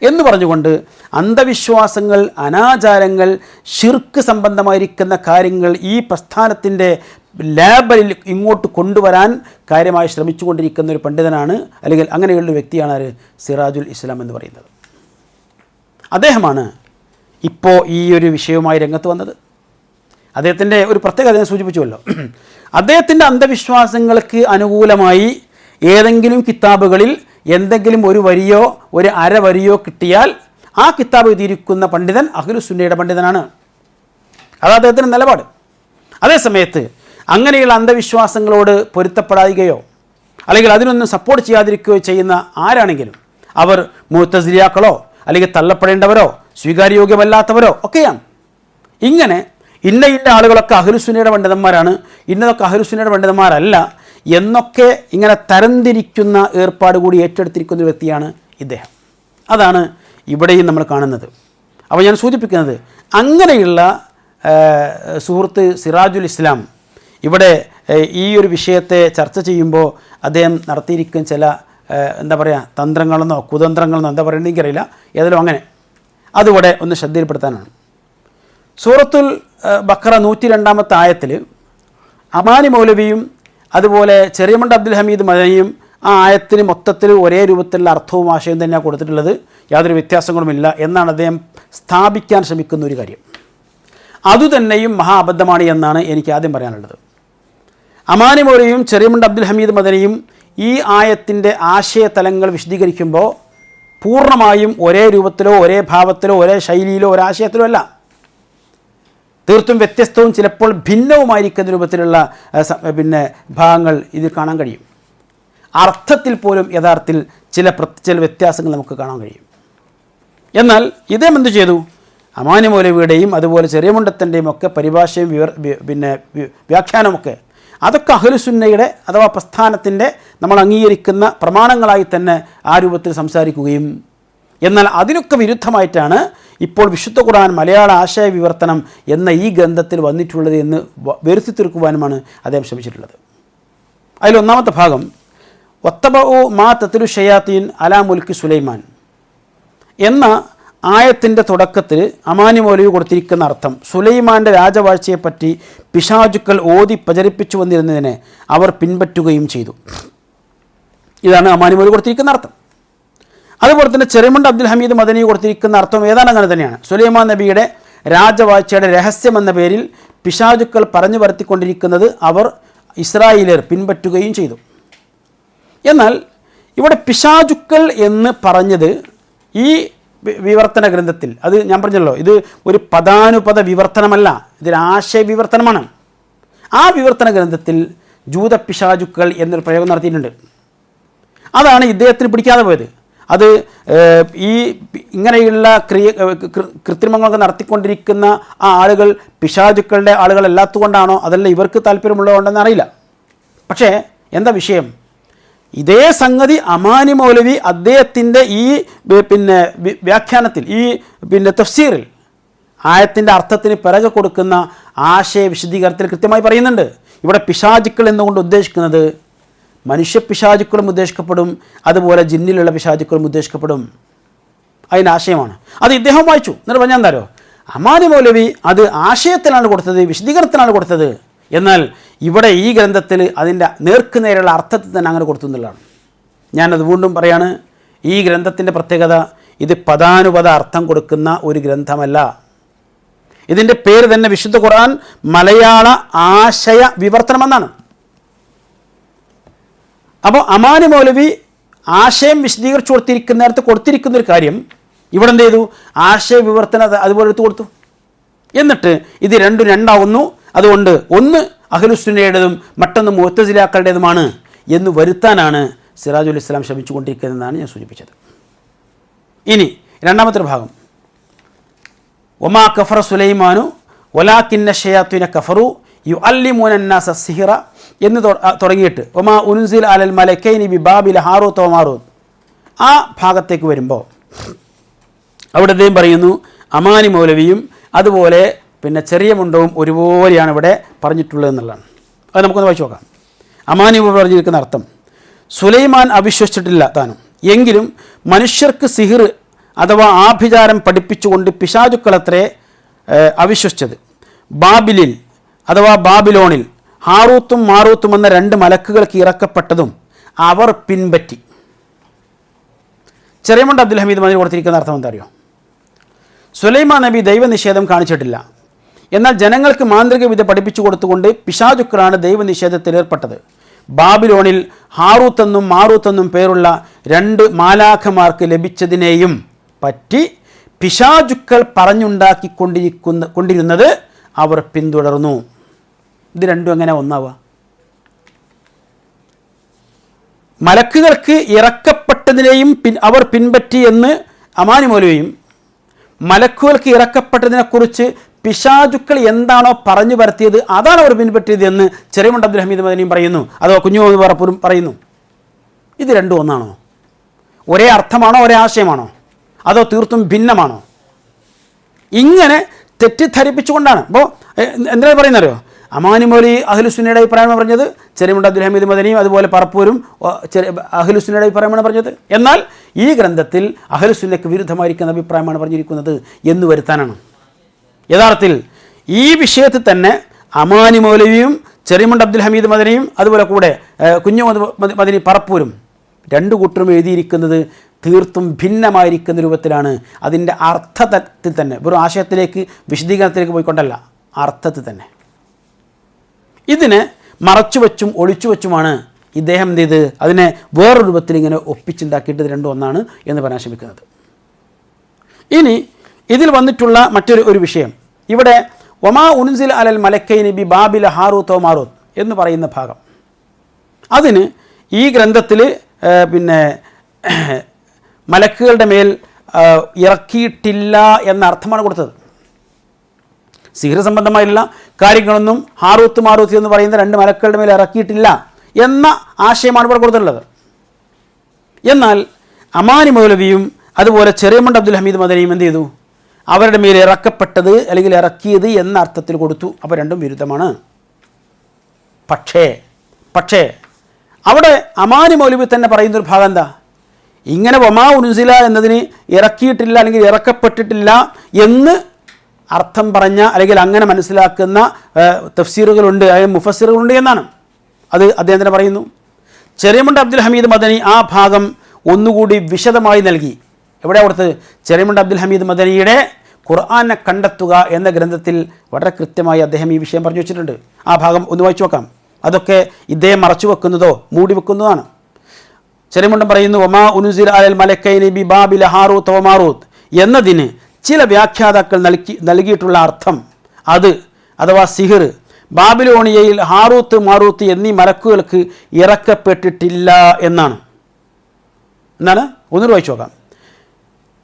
എന്ന് പറഞ്ഞുകൊണ്ട് അന്ധവിശ്വാസങ്ങൾ, അനാചാരങ്ങൾ, ശിർക്ക് സംബന്ധമായിരിക്കുന്ന കാര്യങ്ങൾ ഈ പ്രസ്ഥാനത്തിൻ്റെ ലേബലിൽ ഇങ്ങോട്ട് കൊണ്ടുവരാൻ കാര്യമായി ശ്രമിച്ചുകൊണ്ടിരിക്കുന്ന ഒരു പണ്ഡിതനാണ്, അല്ലെങ്കിൽ അങ്ങനെയുള്ള വ്യക്തിയാണ് ആര്? സിറാജുൽ ഇസ്ലാം എന്ന് പറയുന്നത്. അദ്ദേഹമാണ് ഇപ്പോൾ ഈ ഒരു വിഷയവുമായി രംഗത്ത് വന്നത്. അദ്ദേഹത്തിൻ്റെ ഒരു പ്രത്യേകത ഞാൻ സൂചിപ്പിച്ചുവല്ലോ. അദ്ദേഹത്തിൻ്റെ അന്ധവിശ്വാസങ്ങൾക്ക് അനുകൂലമായി ഏതെങ്കിലും കിതാബുകളിൽ എന്തെങ്കിലും ഒരു വരിയോ ഒരു അര വരിയോ കിട്ടിയാൽ ആ കിതാബ് എഴുതിയിരിക്കുന്ന പണ്ഡിതൻ അഹ്ലുസുന്നയുടെ പണ്ഡിതനാണ്. അത് അദ്ദേഹത്തിൻ്റെ നിലപാട്. അതേസമയത്ത് അങ്ങനെയുള്ള അന്ധവിശ്വാസങ്ങളോട് പൊരുത്തപ്പെടാതിരിക്കുകയോ അല്ലെങ്കിൽ അതിനൊന്നും സപ്പോർട്ട് ചെയ്യാതിരിക്കുകയോ ചെയ്യുന്ന ആരാണെങ്കിലും അവർ മുഅ്തസിലിയാക്കളോ അല്ലെങ്കിൽ തള്ളപ്പെടേണ്ടവരോ സ്വീകാര്യോഗ്യമല്ലാത്തവരോ ഒക്കെയാണ്. ഇങ്ങനെ ഇന്ന ആളുകളൊക്കെ അഹ്ലുസുന്നയുടെ പണ്ഡിതന്മാരാണ്, ഇന്നതൊക്കെ അഹ്ലുസുന്നയുടെ പണ്ഡിതന്മാരല്ല എന്നൊക്കെ ഇങ്ങനെ തരംതിരിക്കുന്ന ഏർപ്പാട് കൂടി ഏറ്റെടുത്തിരിക്കുന്ന ഒരു വ്യക്തിയാണ് ഇദ്ദേഹം. അതാണ് ഇവിടെയും നമ്മൾ കാണുന്നത്. അപ്പോൾ ഞാൻ സൂചിപ്പിക്കുന്നത്, അങ്ങനെയുള്ള സുഹൃത്ത് സിറാജുൽ ഇസ്ലാം ഇവിടെ ഈ ഒരു വിഷയത്തെ ചർച്ച ചെയ്യുമ്പോൾ അദ്ദേഹം നടത്തിയിരിക്കുന്ന ചില എന്താ പറയുക തന്ത്രങ്ങളെന്നോ കുതന്ത്രങ്ങളെന്നോ എന്താ പറയുന്നത് എനിക്കറിയില്ല, ഏതായാലും അങ്ങനെ അതിവിടെ ഒന്ന് ശ്രദ്ധയിൽപ്പെടുത്താനാണ്. സൂറത്തുൽ ബഖറ 102 ആയത്തിൽ അമാനി മൗലവിയും അതുപോലെ ചെറിയമുണ്ട് അബ്ദുൽ ഹമീദ് മദനിയും ആ ആയത്തിന് മൊത്തത്തിൽ ഒരേ രൂപത്തിലുള്ള അർത്ഥവും ആശയവും തന്നെയാണ് കൊടുത്തിട്ടുള്ളത്, യാതൊരു വ്യത്യാസങ്ങളുമില്ല എന്നാണ് അദ്ദേഹം സ്ഥാപിക്കാൻ ശ്രമിക്കുന്ന ഒരു കാര്യം. അതുതന്നെയും മഹാ അബദ്ധമാണ് എന്നാണ് എനിക്ക് ആദ്യം പറയാനുള്ളത്. അമാനി മൗലവിയും ചെറിയമുണ്ട് അബ്ദുൽ ഹമീദ് മദനിയും ഈ ആയത്തിൻ്റെ ആശയതലങ്ങൾ വിശദീകരിക്കുമ്പോൾ പൂർണ്ണമായും ഒരേ രൂപത്തിലോ ഒരേ ഭാവത്തിലോ ഒരേ ശൈലിയിലോ ഒരാശയത്തിലോ അല്ല, തീർത്തും വ്യത്യസ്തവും ചിലപ്പോൾ ഭിന്നവുമായിരിക്കുന്ന രൂപത്തിലുള്ള ഭാഗങ്ങൾ ഇതിൽ കാണാൻ കഴിയും. അർത്ഥത്തിൽ പോലും യഥാർത്ഥത്തിൽ ചില വ്യത്യാസങ്ങൾ നമുക്ക് കാണാൻ കഴിയും. എന്നാൽ ഇദ്ദേഹം എന്തു ചെയ്തു? അമാനി മൗലവിയുടെയും അതുപോലെ ചെറിയമുണ്ടത്തിൻ്റെയും ഒക്കെ പരിഭാഷയും വ്യാഖ്യാനമൊക്കെ അതൊക്കെ അഹ്ലുസുന്നയുടെ അഥവാ പ്രസ്ഥാനത്തിൻ്റെ നമ്മൾ അംഗീകരിക്കുന്ന പ്രമാണങ്ങളായി തന്നെ ആ രൂപത്തിൽ സംസാരിക്കുകയും, എന്നാൽ അതിനൊക്കെ വിരുദ്ധമായിട്ടാണ് ഇപ്പോൾ വിശുദ്ധ ഖുർആൻ മലയാള ആശയ വിവർത്തനം എന്ന ഈ ഗ്രന്ഥത്തിൽ വന്നിട്ടുള്ളത് എന്ന് വരുത്തി തീർക്കുവാനുമാണ് അദ്ദേഹം ശ്രമിച്ചിട്ടുള്ളത്. അതിലൊന്നാമത്തെ ഭാഗം വത്തബഉ മാ തത്ലു ഷയാത്തീൻ അലാ മുൽക്കി സുലൈമാൻ എന്ന ആയത്തിൻ്റെ തുടക്കത്തിൽ അമാനി മൗലവി കൊടുത്തിരിക്കുന്ന അർത്ഥം, സുലൈമാൻ്റെ രാജവാഴ്ചയെപ്പറ്റി പിശാചുക്കൾ ഓതി പ്രചരിപ്പിച്ചു വന്നിരുന്നതിനെ അവർ പിൻപറ്റുകയും ചെയ്തു. ഇതാണ് അമാനി മൗലവി കൊടുത്തിരിക്കുന്ന അർത്ഥം. അതുപോലെ തന്നെ ചെറിയമുണ്ട് അബ്ദുൽ ഹമീദ് മദനി കൊടുത്തിരിക്കുന്ന അർത്ഥം ഏതാണ് അങ്ങനെ തന്നെയാണ്. സുലൈമാൻ നബിയുടെ രാജവാഴ്ചയുടെ രഹസ്യം എന്ന പേരിൽ പിശാചുക്കൾ പറഞ്ഞു വരുത്തിക്കൊണ്ടിരിക്കുന്നത് അവർ ഇസ്രായേലിയർ പിൻപറ്റുകയും ചെയ്തു. എന്നാൽ ഇവിടെ പിശാചുക്കൾ എന്ന് പറഞ്ഞത് ഈ വിവർത്തന ഗ്രന്ഥത്തിൽ, അത് ഞാൻ പറഞ്ഞല്ലോ, ഇത് ഒരു പദാനുപദ വിവർത്തനമല്ല, ഇതൊരു ആശയ വിവർത്തനമാണ്. ആ വിവർത്തന ഗ്രന്ഥത്തിൽ ജൂത പിശാചുക്കൾ എന്നൊരു പ്രയോഗം നടത്തിയിട്ടുണ്ട്. അതാണ് ഇദ്ദേഹത്തിന് പിടിക്കാതെ പോയത്. അത് ഈ ഇങ്ങനെയുള്ള കൃത്രിമങ്ങളൊക്കെ നടത്തിക്കൊണ്ടിരിക്കുന്ന ആ ആളുകൾ പിശാചുക്കളുടെ ആളുകളല്ലാത്തതുകൊണ്ടാണോ അതല്ല ഇവർക്ക് താല്പര്യമുള്ളതുകൊണ്ടെന്ന് അറിയില്ല. പക്ഷേ എന്താ വിഷയം? ഇതേ സംഗതി അമാനി മൗലവി അദ്ദേഹത്തിൻ്റെ ഈ വ്യാഖ്യാനത്തിൽ ഈ തഫ്സീറിൽ ആയത്തിൻ്റെ അർത്ഥത്തിന് പിറകെ കൊടുക്കുന്ന ആശയ വിശദീകരണത്തിൽ കൃത്യമായി പറയുന്നുണ്ട്. ഇവിടെ പിശാചുക്കൾ എന്നുകൊണ്ട് ഉദ്ദേശിക്കുന്നത് മനുഷ്യ പിശാചുക്കളും ഉദ്ദേശിക്കപ്പെടും, അതുപോലെ ജിന്നിലുള്ള പിശാചുക്കളും ഉദ്ദേശിക്കപ്പെടും. അതിൻ്റെ ആശയമാണ്. അത് ഇദ്ദേഹം വായിച്ചു. എന്നിട്ട് പറഞ്ഞാൽ എന്താരോ, അമാനി മൗലവി അത് ആശയത്തിലാണ് കൊടുത്തത്, വിശദീകരണത്തിലാണ് കൊടുത്തത്. എന്നാൽ ഇവിടെ ഈ ഗ്രന്ഥത്തിൽ അതിൻ്റെ നേർക്കുനേരെയുള്ള അർത്ഥത്തിൽ തന്നെ അങ്ങനെ കൊടുത്തു എന്നുള്ളതാണ്. ഞാനത് വീണ്ടും പറയാണ്, ഈ ഗ്രന്ഥത്തിൻ്റെ പ്രത്യേകത ഇത് പദാനുപദ അർത്ഥം കൊടുക്കുന്ന ഒരു ഗ്രന്ഥമല്ല. ഇതിൻ്റെ പേര് തന്നെ വിശുദ്ധ ഖുർആൻ മലയാള ആശയ വിവർത്തനമെന്നാണ്. അപ്പോൾ അമാനി മൗലവി ആശയം വിശദീകരിച്ചു കൊടുത്തിരിക്കുന്ന ഒരു കാര്യം ഇവിടെ എന്ത് ചെയ്തു? ആശയ വിവർത്തനം അതുപോലെ എടുത്തു കൊടുത്തു. എന്നിട്ട് ഇത് രണ്ടാവുന്നു. അതുകൊണ്ട് ഒന്ന് അഹ്ലുസുന്നയുടേതും മറ്റൊന്ന് മുഅ്തസിലാക്കളുടേതുമാണ് എന്ന് വരുത്താനാണ് സിറാജുൽ ഇസ്ലാം ശ്രമിച്ചുകൊണ്ടിരിക്കുന്നതെന്നാണ് ഞാൻ സൂചിപ്പിച്ചത്. ഇനി രണ്ടാമത്തെ ഭാഗം, വമാ കഫറ സുലൈമാനു വലാകിന്ന ശയാത്തീന കഫറു യുഅല്ലിമൂന അന്നാസ സിഹ്റ എന്ന് തുടങ്ങിയിട്ട് വമാ ഉൻസില അലൽ മലക്കൈനി ബിബാബില ഹാറൂത വമാറൂത് ആ ഭാഗത്തേക്ക് വരുമ്പോൾ അവിടെ അദ്ദേഹം പറയുന്നു അമാനി മൗലവിയും അതുപോലെ ചെറിയ മുണ്ടവും ഒരുപോലെയാണ് ഇവിടെ പറഞ്ഞിട്ടുള്ളത് എന്നുള്ളതാണ്. അത് നമുക്കൊന്ന് വായിച്ചു നോക്കാം. അമാനി മൗലവി പറഞ്ഞിരിക്കുന്ന അർത്ഥം, സുലൈമാൻ അവിശ്വസിച്ചിട്ടില്ല താനും, എങ്കിലും മനുഷ്യർക്ക് സിഹിർ അഥവാ ആഭിചാരം പഠിപ്പിച്ചുകൊണ്ട് പിശാചുക്കളത്രേ അവിശ്വസിച്ചത്. ബാബിലിൽ അഥവാ ബാബിലോണിൽ ഹാറൂത്തും മാറൂത്തും എന്ന 2 മലക്കുകൾക്ക് ഇറക്കപ്പെട്ടതും അവർ പിൻപറ്റി. ചെറിയമുണ്ട് അബ്ദുൽ ഹമീദ് മദനി കൊടുത്തിരിക്കുന്ന അർത്ഥം എന്താ അറിയോ? സുലൈമാൻ നബി ദൈവനിഷേധം കാണിച്ചിട്ടില്ല, എന്നാൽ ജനങ്ങൾക്ക് മാന്ത്രിക വിദ്യ പഠിപ്പിച്ചു കൊടുത്തുകൊണ്ട് പിശാചുക്കളാണ് ദൈവനിഷേധത്തിൽ ഏർപ്പെട്ടത്. ബാബിലോണിൽ ഹാറൂത്തെന്നും മാറൂത്തെന്നും പേരുള്ള 2 മാലാഖമാർക്ക് ലഭിച്ചതിനെയും പറ്റി പിശാചുക്കൾ പറഞ്ഞുണ്ടാക്കിക്കൊണ്ടിരുന്നത് അവർ പിന്തുടർന്നു. ഇത് രണ്ടും എങ്ങനെ ഒന്നാവുക? മലക്കുകൾക്ക് ഇറക്കപ്പെട്ടതിനെയും അവർ പിൻപറ്റി എന്ന് അമാനി മൗലവിയും, മലക്കുകൾക്ക് ഇറക്കപ്പെട്ടതിനെക്കുറിച്ച് പിശാചുക്കൾ എന്താണോ പറഞ്ഞു പരത്തിയത് അതാണ് അവർ പിൻപറ്റിയത് എന്ന് ചെറിയമുണ്ട് അബ്ദുൽ ഹമീദ് മദനിയും പറയുന്നു, അതോ കുഞ്ഞുമുഹമ്മദ് പറപ്പൂരും പറയുന്നു. ഇത് രണ്ടും ഒന്നാണോ? ഒരേ അർത്ഥമാണോ? ഒരേ ആശയമാണോ? അതോ തീർത്തും ഭിന്നമാണോ? ഇങ്ങനെ തെറ്റിദ്ധരിപ്പിച്ചുകൊണ്ടാണ്. അപ്പോൾ എന്തിനാണ് പറയുന്നറിയോ? അമാനി മൗലി അഹ്ലുസുന്നയുടെ അഭിപ്രായമാണ് പറഞ്ഞത്, ചെറിയമുണ്ട് അബ്ദുൽ ഹമീദ് മദനിയും അതുപോലെ പറപ്പൂരും അഹ്ലുസുന്നയുടെ അഭിപ്രായമാണ് പറഞ്ഞത്. എന്നാൽ ഈ ഗ്രന്ഥത്തിൽ അഹ്ലുസുന്നയ്ക്ക് വിരുദ്ധമായിരിക്കുന്ന അഭിപ്രായമാണ് പറഞ്ഞിരിക്കുന്നത് എന്ന് വരുത്താനാണ്. യഥാർത്ഥത്തിൽ ഈ വിഷയത്തിൽ തന്നെ അമാനി മൗലവിയും ചെറിയമുണ്ട് അബ്ദുൽ ഹമീദ് മദനിയും അതുപോലെ കൂടെ കുഞ്ഞുമുഹമ്മദ് മദനി പറപ്പൂരും 2 കൂട്ടരും എഴുതിയിരിക്കുന്നത് തീർത്തും ഭിന്നമായിരിക്കുന്ന രൂപത്തിലാണ്. അതിൻ്റെ അർത്ഥത്തിൽ തന്നെ, വെറും ആശയത്തിലേക്ക് വിശദീകരണത്തിലേക്ക് പോയിക്കൊണ്ടല്ല, അർത്ഥത്തിൽ തന്നെ. ഇതിനെ മറച്ചു വച്ചും ഒളിച്ചു വച്ചുമാണ് ഇദ്ദേഹം എന്ത് ചെയ്ത് അതിനെ വേറൊരു രൂപത്തിൽ ഇങ്ങനെ ഒപ്പിച്ചുണ്ടാക്കിയിട്ട് രണ്ടും ഒന്നാണ് എന്ന് പറയാൻ ശ്രമിക്കുന്നത്. ഇനി ഇതിൽ വന്നിട്ടുള്ള മറ്റൊരു വിഷയം, ഇവിടെ ഒമാ ഉൻസിൽ അലൽ മലക്കൈനി ബി ബാബില ഹാറൂത്തോ മാറൂത്ത് എന്ന് പറയുന്ന ഭാഗം, അതിന് ഈ ഗ്രന്ഥത്തിൽ പിന്നെ മലക്കുകളുടെ മേൽ ഇറക്കിയിട്ടില്ല എന്ന അർത്ഥമാണ് കൊടുത്തത്. സിഹ്ർ സംബന്ധമായുള്ള കാര്യങ്ങളൊന്നും ഹാറൂത്ത് മാറൂത്ത് എന്ന് പറയുന്ന 2 മലക്കുകളുടെ മേൽ ഇറക്കിയിട്ടില്ല എന്ന ആശയമാണ് ഇവിടെ കൊടുത്തിട്ടുള്ളത്. എന്നാൽ അമാനി മൗലവിയും അതുപോലെ ചെറിയമുണ്ട് അബ്ദുൽ ഹമീദ് മദനിയും എന്ത് ചെയ്തു? അവരുടെ മേൽ ഇറക്കപ്പെട്ടത് അല്ലെങ്കിൽ ഇറക്കിയത് എന്ന അർത്ഥത്തിൽ കൊടുത്തു. അപ്പോൾ രണ്ടും വിരുദ്ധമാണ്. പക്ഷേ അവിടെ അമാനി മൗലവി തന്നെ പറയുന്നൊരു ഭാഗം എന്താ? ഇങ്ങനെ വമാ ഉൻസില എന്നതിന് ഇറക്കിയിട്ടില്ല അല്ലെങ്കിൽ ഇറക്കപ്പെട്ടിട്ടില്ല എന്ന് അർത്ഥം പറഞ്ഞ അല്ലെങ്കിൽ അങ്ങനെ മനസ്സിലാക്കുന്ന തഫ്സീറുകളുണ്ട്, മുഫസ്സിറുകളുണ്ട് എന്നാണ്. അത് അദ്ദേഹം തന്നെ പറയുന്നു. ചെറിയമുണ്ട് അബ്ദുൽ ഹമീദ് മദനി ആ ഭാഗം ഒന്നുകൂടി വിശദമായി നൽകി. എവിടെ കൊടുത്ത്? ചെറിയമുണ്ട് അബ്ദുൽ ഹമീദ് മദനിയുടെ ഖുർആനെ കണ്ടെത്തുക എന്ന ഗ്രന്ഥത്തിൽ വളരെ കൃത്യമായി അദ്ദേഹം ഈ വിഷയം പറഞ്ഞു വെച്ചിട്ടുണ്ട്. ആ ഭാഗം ഒന്ന് വായിച്ചു നോക്കാം. അതൊക്കെ ഇദ്ദേഹം മറച്ചു വെക്കുന്നതോ മൂടി വെക്കുന്നതാണ്. ചെറിയമുണ്ടം പറയുന്നു, ഒമാ ഉൻസില അലൽ മലക്കൈനി ബി ബാബില ഹാറൂത്ത് വ മാറൂത്ത് എന്നതിന് ചില വ്യാഖ്യാതാക്കൾ നൽകിയിട്ടുള്ള അർത്ഥം അത് അഥവാ സിഹിർ ബാബിലോണിയയിൽ ഹാറൂത്ത് മാറൂത്ത് എന്നീ മലക്കുകൾക്ക് ഇറക്കപ്പെട്ടിട്ടില്ല എന്നാണ്. ഒന്നുകൂടി വായിച്ചു നോക്കാം.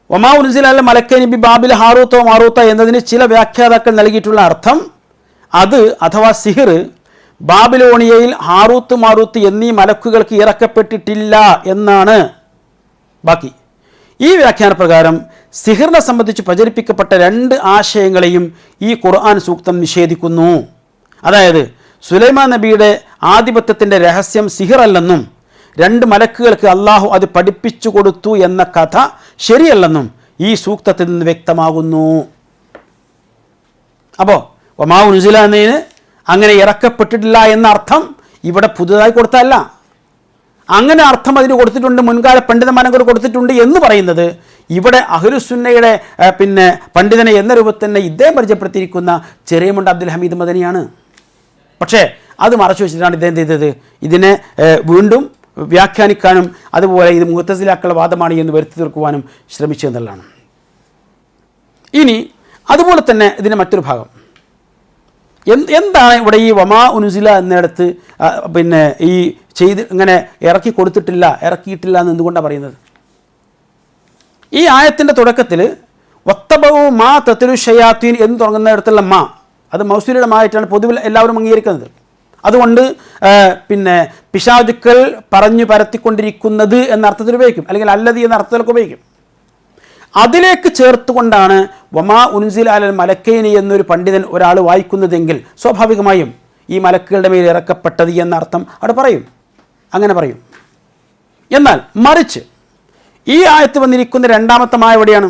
ഒമാ ഉൻസില അലൽ മലക്കൈനി ബി ബാബില ഹാറൂത്തോ മാറൂത്ത എന്നതിന് ചില വ്യാഖ്യാതാക്കൾ നൽകിയിട്ടുള്ള അർത്ഥം അത് അഥവാ സിഹിർ ബാബിലോണിയയിൽ ഹാറൂത്ത് മാറൂത്ത് എന്നീ മലക്കുകൾക്ക് ഇറക്കപ്പെട്ടിട്ടില്ല എന്നാണ്. ബാക്കി ഈ വ്യാഖ്യാന പ്രകാരം സിഹിറിനെ സംബന്ധിച്ച് പ്രചരിപ്പിക്കപ്പെട്ട 2 ആശയങ്ങളെയും ഈ ഖുർആൻ സൂക്തം നിഷേധിക്കുന്നു. അതായത് സുലൈമാൻ നബിയുടെ ആധിപത്യത്തിൻ്റെ രഹസ്യം സിഹിറല്ലെന്നും 2 മലക്കുകൾക്ക് അള്ളാഹു അത് പഠിപ്പിച്ചു കൊടുത്തു എന്ന കഥ ശരിയല്ലെന്നും ഈ സൂക്തത്തിൽ നിന്ന് വ്യക്തമാകുന്നു. അപ്പോൾ വമാ ഉൻസില എന്നതിന് അങ്ങനെ ഇറക്കപ്പെട്ടിട്ടില്ല എന്ന അർത്ഥം ഇവിടെ പുതുതായി കൊടുത്തല്ല. അങ്ങനെ അർത്ഥം അതിന് കൊടുത്തിട്ടുണ്ട്, മുൻകാല പണ്ഡിതന്മാരെ കൊടുത്തിട്ടുണ്ട് എന്ന് പറയുന്നത് ഇവിടെ അഹ്ലുസുന്നയുടെ പിന്നെ പണ്ഡിതനെ എന്ന രൂപത്തിൽ തന്നെ ഇദ്ദേഹം പരിചയപ്പെടുത്തിയിരിക്കുന്ന ചെറിയമുണ്ട് അബ്ദുൽ ഹമീദ് മദനിയാണ്. പക്ഷേ അത് മറച്ചു വെച്ചിട്ടാണ് ഇദ്ദേഹം ചെയ്തത്, ഇതിനെ വീണ്ടും വ്യാഖ്യാനിക്കാനും അതുപോലെ ഇത് മുഅ്തസിലാക്കളുടെ വാദമാണ് എന്ന് വരുത്തി തീർക്കുവാനും ശ്രമിച്ചു എന്നുള്ളതാണ്. ഇനി അതുപോലെ തന്നെ ഇതിൻ്റെ മറ്റൊരു ഭാഗം എന്താണ് ഇവിടെ ഈ വമാ ഉൻസില എന്നിടത്ത് പിന്നെ ഈ ഇങ്ങനെ ഇറക്കിയിട്ടില്ല എന്ന് എന്തുകൊണ്ടാണ് പറയുന്നത്? ഈ ആയത്തിൻ്റെ തുടക്കത്തിൽ വത്തബഉ മാ തത്ലു ശയാത്തീൻ എന്ന് തുടങ്ങുന്നിടത്തുള്ള മാ അത് മൗസൂലിയുടെ മായിട്ടാണ് പൊതുവിൽ എല്ലാവരും അംഗീകരിക്കുന്നത്. അതുകൊണ്ട് പിന്നെ പിശാചുക്കൾ പറഞ്ഞു പരത്തിക്കൊണ്ടിരിക്കുന്നത് എന്ന അർത്ഥത്തിൽ ഉപയോഗിക്കും, അല്ലെങ്കിൽ അല്ലതി എന്ന അർത്ഥത്തിലൊക്കെ ഉപയോഗിക്കും. അതിലേക്ക് ചേർത്തുകൊണ്ടാണ് വമാ ഉൻസിൽ അലൽ മലക്കൈനി എന്നൊരു പണ്ഡിതൻ ഒരാൾ വായിക്കുന്നതെങ്കിൽ സ്വാഭാവികമായും ഈ മലക്കുകളുടെ മേൽ ഇറക്കപ്പെട്ടത് എന്ന അർത്ഥം അവിടെ പറയും, അങ്ങനെ പറയും. എന്നാൽ മറിച്ച് ഈ ആയത്ത് വന്നിരിക്കുന്ന രണ്ടാമത്തെ മായ എവിടെയാണ്?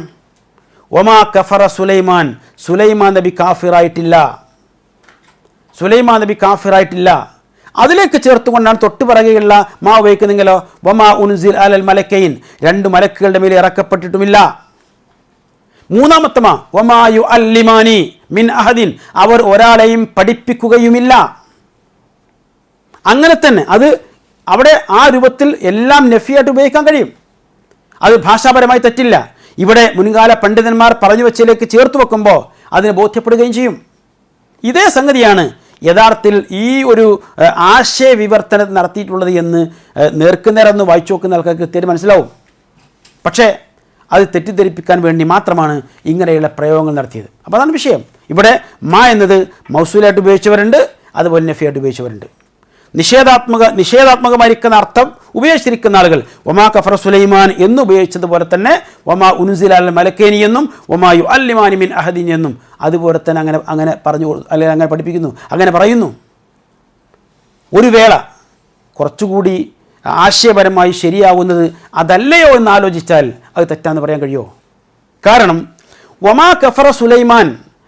ഒമാ കഫറ സുലൈമാൻ, സുലൈമാൻ നബി കാഫിറായിട്ടില്ല, സുലൈമാൻ നബി കാഫിറായിട്ടില്ല. അതിലേക്ക് ചേർത്തുകൊണ്ടാണ് തൊട്ട് പറയുകയുള്ള മാ ഉപയോഗിക്കുന്നെങ്കിലോ വമാ ഉൻസിൽ അലൽ മലക്കൈൻ, 2 മലക്കുകളുടെ മേൽ ഇറക്കപ്പെട്ടിട്ടുമില്ല. മൂന്നാമത്തെ മാ വമാ യുഅല്ലിമാനി മിൻ അഹദിൻ, അവർ ഒരാളെയും പഠിപ്പിക്കുകയുമില്ല. അങ്ങനെ തന്നെ അത് അവിടെ ആ രൂപത്തിൽ എല്ലാം നഫിയായിട്ട് ഉപയോഗിക്കാൻ കഴിയും. അത് ഭാഷാപരമായി തെറ്റില്ല. ഇവിടെ മുൻകാല പണ്ഡിതന്മാർ പറഞ്ഞു വെച്ചതിലേക്ക് ചേർത്ത് വെക്കുമ്പോൾ അതിന് ബോധ്യപ്പെടുകയും ചെയ്യും. ഇതേ സംഗതിയാണ് യഥാർത്ഥത്തിൽ ഈ ഒരു ആശയവിവർത്തനം നടത്തിയിട്ടുള്ളത് എന്ന് നേർക്കുനേരൊന്ന് വായിച്ചു നോക്കുന്ന ആൾക്കാർക്ക് കൃത്യമായിട്ട് മനസ്സിലാവും. പക്ഷേ അത് തെറ്റിദ്ധരിപ്പിക്കാൻ വേണ്ടി മാത്രമാണ് ഇങ്ങനെയുള്ള പ്രയോഗങ്ങൾ നടത്തിയത്. അപ്പോൾ അതാണ് വിഷയം. ഇവിടെ മാ എന്നത് മൗസൂലായിട്ട് ഉപയോഗിച്ചവരുണ്ട്, അതുപോലെ നഫിയായിട്ട് ഉപയോഗിച്ചവരുണ്ട്. നിഷേധാത്മകമായിരിക്കുന്ന അർത്ഥം ഉപയോഗിച്ചിരിക്കുന്ന ആളുകൾ വമാ കഫറ സുലൈമാൻ എന്ന് ഉപയോഗിച്ചതുപോലെ തന്നെ വമാ ഉൻസില അൽ മലക്കേനി എന്നും വമാ യുഅല്ലിമാനി മിൻ അഹദിൻ എന്നും അതുപോലെ തന്നെ അങ്ങനെ പറഞ്ഞു, അല്ലെങ്കിൽ അങ്ങനെ പഠിപ്പിക്കുന്നു, അങ്ങനെ പറയുന്നു. ഒരു വേള കുറച്ചുകൂടി ആശയപരമായി ശരിയാവുന്നത് അതല്ലയോ എന്ന് ആലോചിച്ചാൽ അത് തെറ്റാന്ന് പറയാൻ കഴിയുമോ? കാരണം വമാ കഫറ സുലൈമാൻ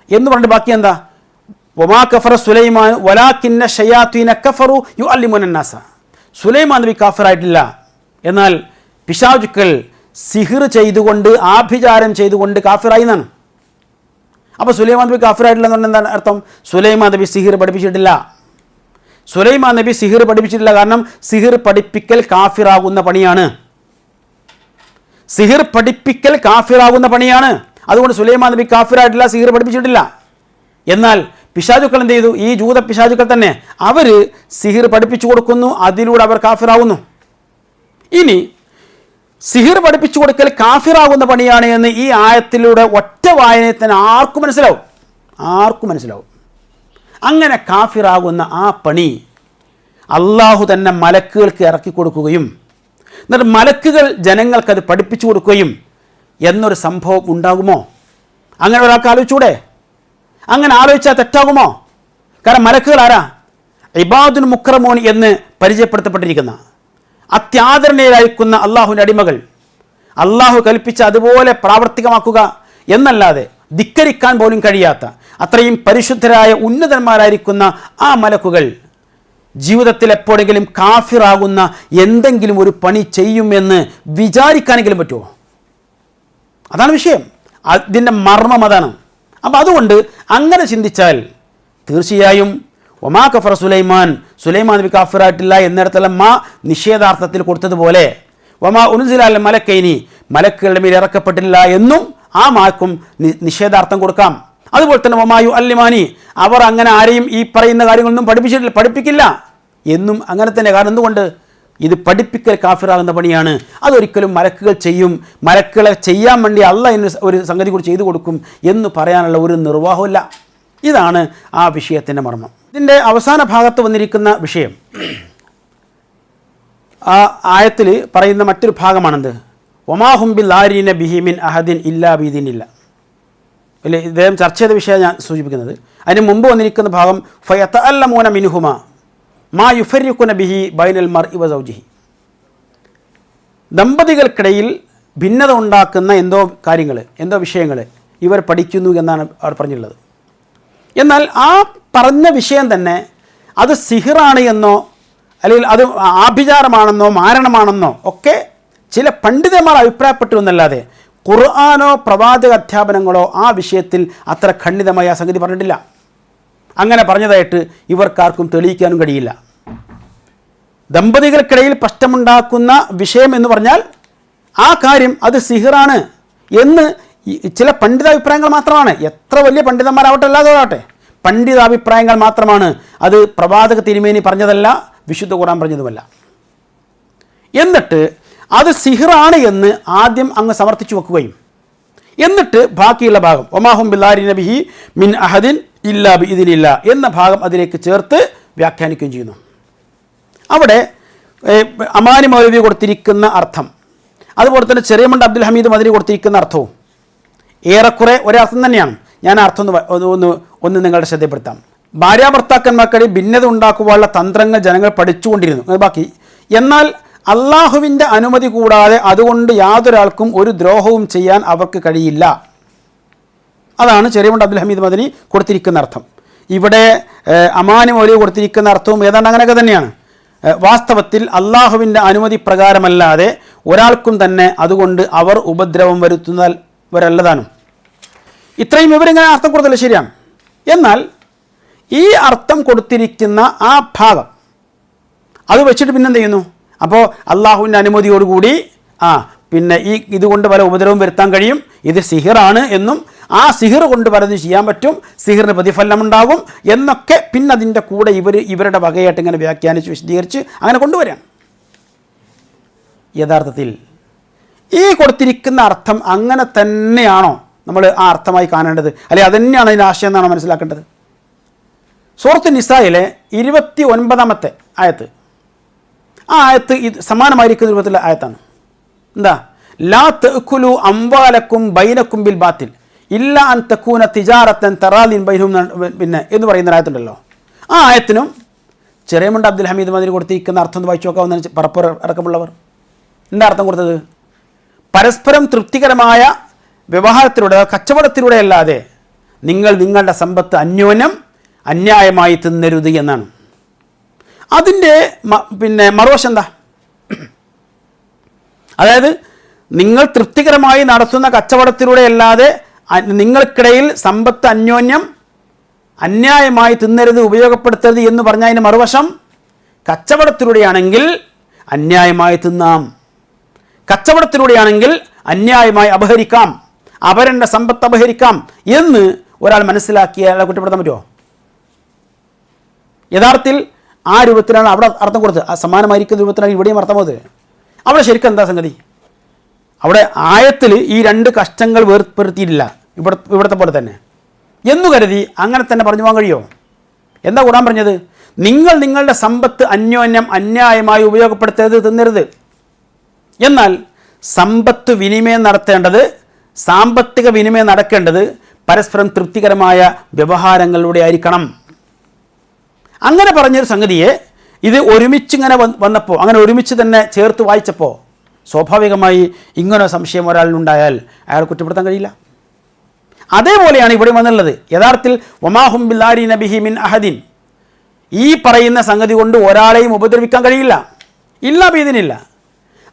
എന്ന് പറഞ്ഞിട്ട് ബാക്കി എന്താ? വമാ കഫറ സുലൈമാൻ വലാകിന്ന ശയാത്തീന കഫറു യുഅല്ലിമുന നാസ, സുലൈമാൻ നബി കാഫിറായിട്ടില്ല, എന്നാൽ പിശാചുക്കൾ സിഹിർ ചെയ്തുകൊണ്ട് ആഭിചാരം ചെയ്തുകൊണ്ട് കാഫിറായി എന്നാണ്. അപ്പോൾ സുലൈമാൻ നബി കാഫിറായിട്ടില്ല എന്ന് പറഞ്ഞാൽ എന്താണ് അർത്ഥം? സുലൈമാൻ നബി സിഹിർ പഠിപ്പിച്ചിട്ടില്ല. സുലൈമാൻ നബി സിഹിർ പഠിപ്പിച്ചിട്ടില്ല. കാരണം സിഹിർ പഠിപ്പിക്കൽ കാഫിറാകുന്ന പണിയാണ്. സിഹിർ പഠിപ്പിക്കൽ കാഫിറാകുന്ന പണിയാണ്. അതുകൊണ്ട് സുലൈമാൻ നബി കാഫിറായിട്ടില്ല, സിഹിർ പഠിപ്പിച്ചിട്ടില്ല. എന്നാൽ പിശാചുക്കൾ എന്ത് ചെയ്തു? ഈ ജൂത പിശാചുക്കൾ തന്നെ അവർ സിഹിർ പഠിപ്പിച്ചു കൊടുക്കുന്നു, അതിലൂടെ അവർ കാഫിറാവുന്നു. ഇനി സിഹിർ പഠിപ്പിച്ചു കൊടുക്കൽ കാഫിറാകുന്ന പണിയാണ് എന്ന് ഈ ആയത്തിലൂടെ ഒറ്റ വായനയിൽ തന്നെ ആർക്കും മനസ്സിലാവും. അങ്ങനെ കാഫിറാകുന്ന ആ പണി അള്ളാഹു തന്നെ മലക്കുകൾക്ക് ഇറക്കി കൊടുക്കുകയും എന്നിട്ട് മലക്കുകൾ ജനങ്ങൾക്കത് പഠിപ്പിച്ചു കൊടുക്കുകയും എന്നൊരു സംഭവം ഉണ്ടാകുമോ? അങ്ങനെ ഒരാൾക്ക് ആലോചിച്ചൂടെ? അങ്ങനെ ആലോചിച്ചാൽ തെറ്റാകുമോ? കാരണം മലക്കുകൾ ആരാ? ഇബാദുൽ മുക്രമൂൻ എന്ന് പരിചയപ്പെടുത്തപ്പെട്ടിരിക്കുന്ന അത്യാദരണീയരായിരിക്കുന്ന അള്ളാഹുവിൻ്റെ അടിമകൾ. അള്ളാഹു കൽപ്പിച്ച അതുപോലെ പ്രാവർത്തികമാക്കുക എന്നല്ലാതെ ധിക്കരിക്കാൻ പോലും കഴിയാത്ത അത്രയും പരിശുദ്ധരായ ഉന്നതന്മാരായിരിക്കുന്ന ആ മലക്കുകൾ ജീവിതത്തിൽ എപ്പോഴെങ്കിലും കാഫിറാകുന്ന എന്തെങ്കിലും ഒരു പണി ചെയ്യുമെന്ന് വിചാരിക്കാനെങ്കിലും പറ്റുമോ? അതാണ് വിഷയം. അതിൻ്റെ മർമ്മം അതാണ്. അപ്പോൾ അതുകൊണ്ട് അങ്ങനെ ചിന്തിച്ചാൽ തീർച്ചയായും ഒമാ കഫറ സുലൈമാൻ നബി കാഫിറായിട്ടില്ല എന്നിടത്തെല്ലാം മാ നിഷേധാർത്ഥത്തിൽ കൊടുത്തതുപോലെ വമാ ഉൻസില അൽ മലക്കൈനി, മലക്കുകളുടെ മേൽ ഇറക്കപ്പെട്ടില്ല എന്നും ആ മാക്കും നിഷേധാർത്ഥം കൊടുക്കാം. അതുപോലെ തന്നെ വമാ യുഅല്ലിമാനി, അവർ അങ്ങനെ ആരെയും ഈ പറയുന്ന കാര്യങ്ങളൊന്നും പഠിപ്പിക്കില്ല എന്നും അങ്ങനെ തന്നെ. കാരണം എന്തുകൊണ്ട്? ഇത് പഠിപ്പിക്കൽ കാഫിറാകുന്ന പണിയാണ്. അതൊരിക്കലും മലക്കുകൾ ചെയ്യും, മലക്കുകളെ ചെയ്യാൻ വേണ്ടി അള്ളാഹ് ഒരു സംഗതി കൂടി ചെയ്തു കൊടുക്കും എന്ന് പറയാനുള്ള ഒരു നിർവാഹമില്ല. ഇതാണ് ആ വിഷയത്തിൻ്റെ മർമ്മം. ഇതിൻ്റെ അവസാന ഭാഗത്ത് വന്നിരിക്കുന്ന വിഷയം ആ ആയത്തിൽ പറയുന്ന മറ്റൊരു ഭാഗമാണെന്ത്? ഒമാഹും ബിൽ ആരീന ബിഹിമിൻ അഹദിൻ ഇല്ലാ ബിദിനില്ല. അല്ലേ, ഇദ്ദേഹം ചർച്ച ചെയ്ത വിഷയം ഞാൻ സൂചിപ്പിക്കുന്നത്. അതിന് മുമ്പ് വന്നിരിക്കുന്ന ഭാഗം ഫയതഅല്ലമൂന മിൻഹുമ മാ യുഫരിഖുന ബിഹി ബൈനൽ മർഇ വ സൗജിഹി, ദമ്പതികൾക്കിടയിൽ ഭിന്നത ഉണ്ടാക്കുന്ന എന്തോ വിഷയങ്ങൾ ഇവർ പഠിക്കുന്നു എന്നാണ് അവർ പറഞ്ഞിട്ടുള്ളത്. എന്നാൽ ആ പറഞ്ഞ വിഷയം തന്നെ അത് സിഹിറാണ് എന്നോ അല്ലെങ്കിൽ അത് ആഭിചാരമാണെന്നോ മാരണമാണെന്നോ ഒക്കെ ചില പണ്ഡിതന്മാർ അഭിപ്രായപ്പെട്ടു എന്നല്ലാതെ ഖുർആനോ പ്രവാചക അധ്യാപനങ്ങളോ ആ വിഷയത്തിൽ അത്ര ഖണ്ഡിതമായ സംഗതി പറഞ്ഞിട്ടില്ല. അങ്ങനെ പറഞ്ഞതായിട്ട് ഇവർക്കാർക്കും തെളിയിക്കാനും കഴിയില്ല. ദമ്പതികൾക്കിടയിൽ പ്രശ്നമുണ്ടാക്കുന്ന വിഷയം എന്ന് പറഞ്ഞാൽ ആ കാര്യം അത് സിഹിറാണ് എന്ന് ചില പണ്ഡിതാഭിപ്രായങ്ങൾ മാത്രമാണ്. എത്ര വലിയ പണ്ഡിതന്മാരാവട്ടെ അല്ലാതെ പണ്ഡിതാഭിപ്രായങ്ങൾ മാത്രമാണ്. അത് പ്രവാചക തിരുമേനി പറഞ്ഞതല്ല, വിശുദ്ധ ഖുർആൻ പറഞ്ഞതുമല്ല. എന്നിട്ട് അത് സിഹിറാണ് എന്ന് ആദ്യം അങ്ങ് സമർത്ഥിച്ചു വെക്കുകയും എന്നിട്ട് ബാക്കിയുള്ള ഭാഗം ഒമാഹും ബില്ലാരി നബിഹി മിൻ അഹദിൻ ഇല്ലാ ബിഇദ്നില്ല എന്ന ഭാഗം അതിലേക്ക് ചേർത്ത് വ്യാഖ്യാനിക്കുകയും ചെയ്യുന്നു. അവിടെ അമാനി മൗലവി കൊടുത്തിരിക്കുന്ന അർത്ഥം, അതുപോലെ തന്നെ ചെറിയമണ്ട് അബ്ദുൽ ഹമീദ് മദനി കൊടുത്തിരിക്കുന്ന അർത്ഥവും ഏറെക്കുറെ ഒരർത്ഥം തന്നെയാണ്. ഞാൻ ആ അർത്ഥം ഒന്ന് നിങ്ങളുടെ ശ്രദ്ധപ്പെടുത്താം. ഭാര്യാഭർത്താക്കന്മാർക്കിടയിൽ ഭിന്നത ഉണ്ടാക്കുവാനുള്ള തന്ത്രങ്ങൾ ജനങ്ങൾ പഠിച്ചുകൊണ്ടിരുന്നു. ബാക്കി എന്നാൽ അള്ളാഹുവിൻ്റെ അനുമതി കൂടാതെ അതുകൊണ്ട് യാതൊരാൾക്കും ഒരു ദ്രോഹവും ചെയ്യാൻ അവർക്ക് കഴിയില്ല. അതാണ് ചെറിയമുണ്ട് അബ്ദുൽ ഹമീദ് മദനി കൊടുത്തിരിക്കുന്ന അർത്ഥം. ഇവിടെ അമാനി മൗലവി കൊടുത്തിരിക്കുന്ന അർത്ഥവും ഏതാണ്ട് അങ്ങനെയൊക്കെ തന്നെയാണ്. വാസ്തവത്തിൽ അള്ളാഹുവിൻ്റെ അനുമതി പ്രകാരമല്ലാതെ ഒരാൾക്കും തന്നെ അതുകൊണ്ട് അവർ ഉപദ്രവം വരുത്തുന്നവരല്ലതാനും. ഇത്രയും ഇവരിങ്ങനെ അർത്ഥം കൊടുത്തല്ല ശരിയാണ്. എന്നാൽ ഈ അർത്ഥം കൊടുത്തിരിക്കുന്ന ആ ഭാഗം അത് വെച്ചിട്ട് പിന്നെന്ത് ചെയ്യുന്നു? അപ്പോൾ അള്ളാഹുവിൻ്റെ അനുമതിയോടുകൂടി പിന്നെ ഇതുകൊണ്ട് പല ഉപദ്രവം വരുത്താൻ കഴിയും, ഇത് സിഹിറാണ് എന്നും ആ സിഹിർ കൊണ്ട് പലതും ചെയ്യാൻ പറ്റും, സിഹിറിന് പ്രതിഫലമുണ്ടാകും എന്നൊക്കെ പിന്നെ അതിൻ്റെ കൂടെ ഇവരുടെ വകയായിട്ട് ഇങ്ങനെ വ്യാഖ്യാനിച്ച് വിശദീകരിച്ച് അങ്ങനെ കൊണ്ടുവരാണ്. യഥാർത്ഥത്തിൽ ഈ കൊടുത്തിരിക്കുന്ന അർത്ഥം അങ്ങനെ തന്നെയാണോ നമ്മൾ ആ അർത്ഥമായി കാണേണ്ടത്, അല്ലെങ്കിൽ അതുതന്നെയാണ് അതിൻ്റെ ആശയം എന്നാണോ മനസ്സിലാക്കേണ്ടത്? സൂറത്ത് നിസായിലെ 29-ാമത്തെ ആയത്ത്, ആ ആയത്ത് ഇത് സമാനമായിരിക്കുന്ന രൂപത്തിലുള്ള ആയത്താണ്. എന്താ? ലാ തഅ്കുലു അംവാലക്കും ബൈനക്കും ബിൽ ബാത്തിൽ ഇല്ല അൻ തകൂന തിജാറത്തൻ തറാദിൻ ബൈനഹും പിന്നെ എന്ന് പറയുന്ന ആയത്തുണ്ടല്ലോ. ആ ആയത്തിനും ചെറിയമുണ്ട് അബ്ദുൽ ഹമീദ് മദനി കൊടുത്തിരിക്കുന്ന അർത്ഥം ഒന്ന് വായിച്ചു നോക്കാവുന്ന പറപ്പുറ അടക്കമുള്ളവർ. എന്താ അർത്ഥം കൊടുത്തത്? പരസ്പരം തൃപ്തികരമായ വ്യവഹാരത്തിലൂടെ കച്ചവടത്തിലൂടെ അല്ലാതെ നിങ്ങൾ നിങ്ങളുടെ സമ്പത്ത് അന്യോന്യം അന്യായമായി തിന്നരുത് എന്നാണ്. അതിൻ്റെ പിന്നെ മറുവശം എന്താ? അതായത് നിങ്ങൾ തൃപ്തികരമായി നടത്തുന്ന കച്ചവടത്തിലൂടെ അല്ലാതെ നിങ്ങൾക്കിടയിൽ സമ്പത്ത് അന്യോന്യം അന്യായമായി തിന്നരുത്, ഉപയോഗപ്പെടുത്തരുത് എന്ന് പറഞ്ഞാൽ അതിൻ്റെ മറുവശം കച്ചവടത്തിലൂടെയാണെങ്കിൽ അന്യായമായി തിന്നാം, കച്ചവടത്തിലൂടെയാണെങ്കിൽ അന്യായമായി അപഹരിക്കാം, അവരുടെ സമ്പത്ത് അപഹരിക്കാം എന്ന് ഒരാൾ മനസ്സിലാക്കിയ അയാളെ കുറ്റപ്പെടുത്താൻ പറ്റുമോ? യഥാർത്ഥത്തിൽ ആ രൂപത്തിലാണ് അവിടെ അർത്ഥം കൊടുത്തത്. ആ സമാനമായിരിക്കുന്ന രൂപത്തിലാണ് ഇവിടെയും അർത്ഥം കൊടുത്തത്. അവിടെ ശരിക്കും എന്താ സംഗതി? അവിടെ ആയത്തിൽ ഈ രണ്ട് കഷ്ടങ്ങൾ വേർപ്പെടുത്തിയിട്ടില്ല, ഇവിടുത്തെ പോലെ തന്നെ എന്നു കരുതി അങ്ങനെ തന്നെ പറഞ്ഞു പോകാൻ കഴിയുമോ? എന്താ കൂടാൻ പറഞ്ഞത്? നിങ്ങൾ നിങ്ങളുടെ സമ്പത്ത് അന്യോന്യം അന്യായമായി ഉപയോഗപ്പെടുത്തരുത്, തിന്നരുത്. എന്നാൽ സമ്പത്ത് വിനിമയം നടത്തേണ്ടത്, സാമ്പത്തിക വിനിമയം നടക്കേണ്ടത് പരസ്പരം തൃപ്തികരമായ വ്യവഹാരങ്ങളിലൂടെ ആയിരിക്കണം. അങ്ങനെ പറഞ്ഞൊരു സംഗതിയെ ഇത് ഒരുമിച്ചിങ്ങനെ വന്നപ്പോൾ, അങ്ങനെ ഒരുമിച്ച് തന്നെ ചേർത്ത് വായിച്ചപ്പോൾ സ്വാഭാവികമായി ഇങ്ങനെ സംശയം ഒരാളിനുണ്ടായാൽ അയാൾ കുറ്റപ്പെടുത്താൻ കഴിയില്ല. അതേപോലെയാണ് ഇവിടെ വന്നുള്ളത്. യഥാർത്ഥത്തിൽ വമാഹും ബില്ലാരി നബിഹി മിൻ അഹദിൻ, ഈ പറയുന്ന സംഗതി കൊണ്ട് ഒരാളെയും ഉപദ്രവിക്കാൻ കഴിയില്ല, ഇല്ല ബീദിനില്ല.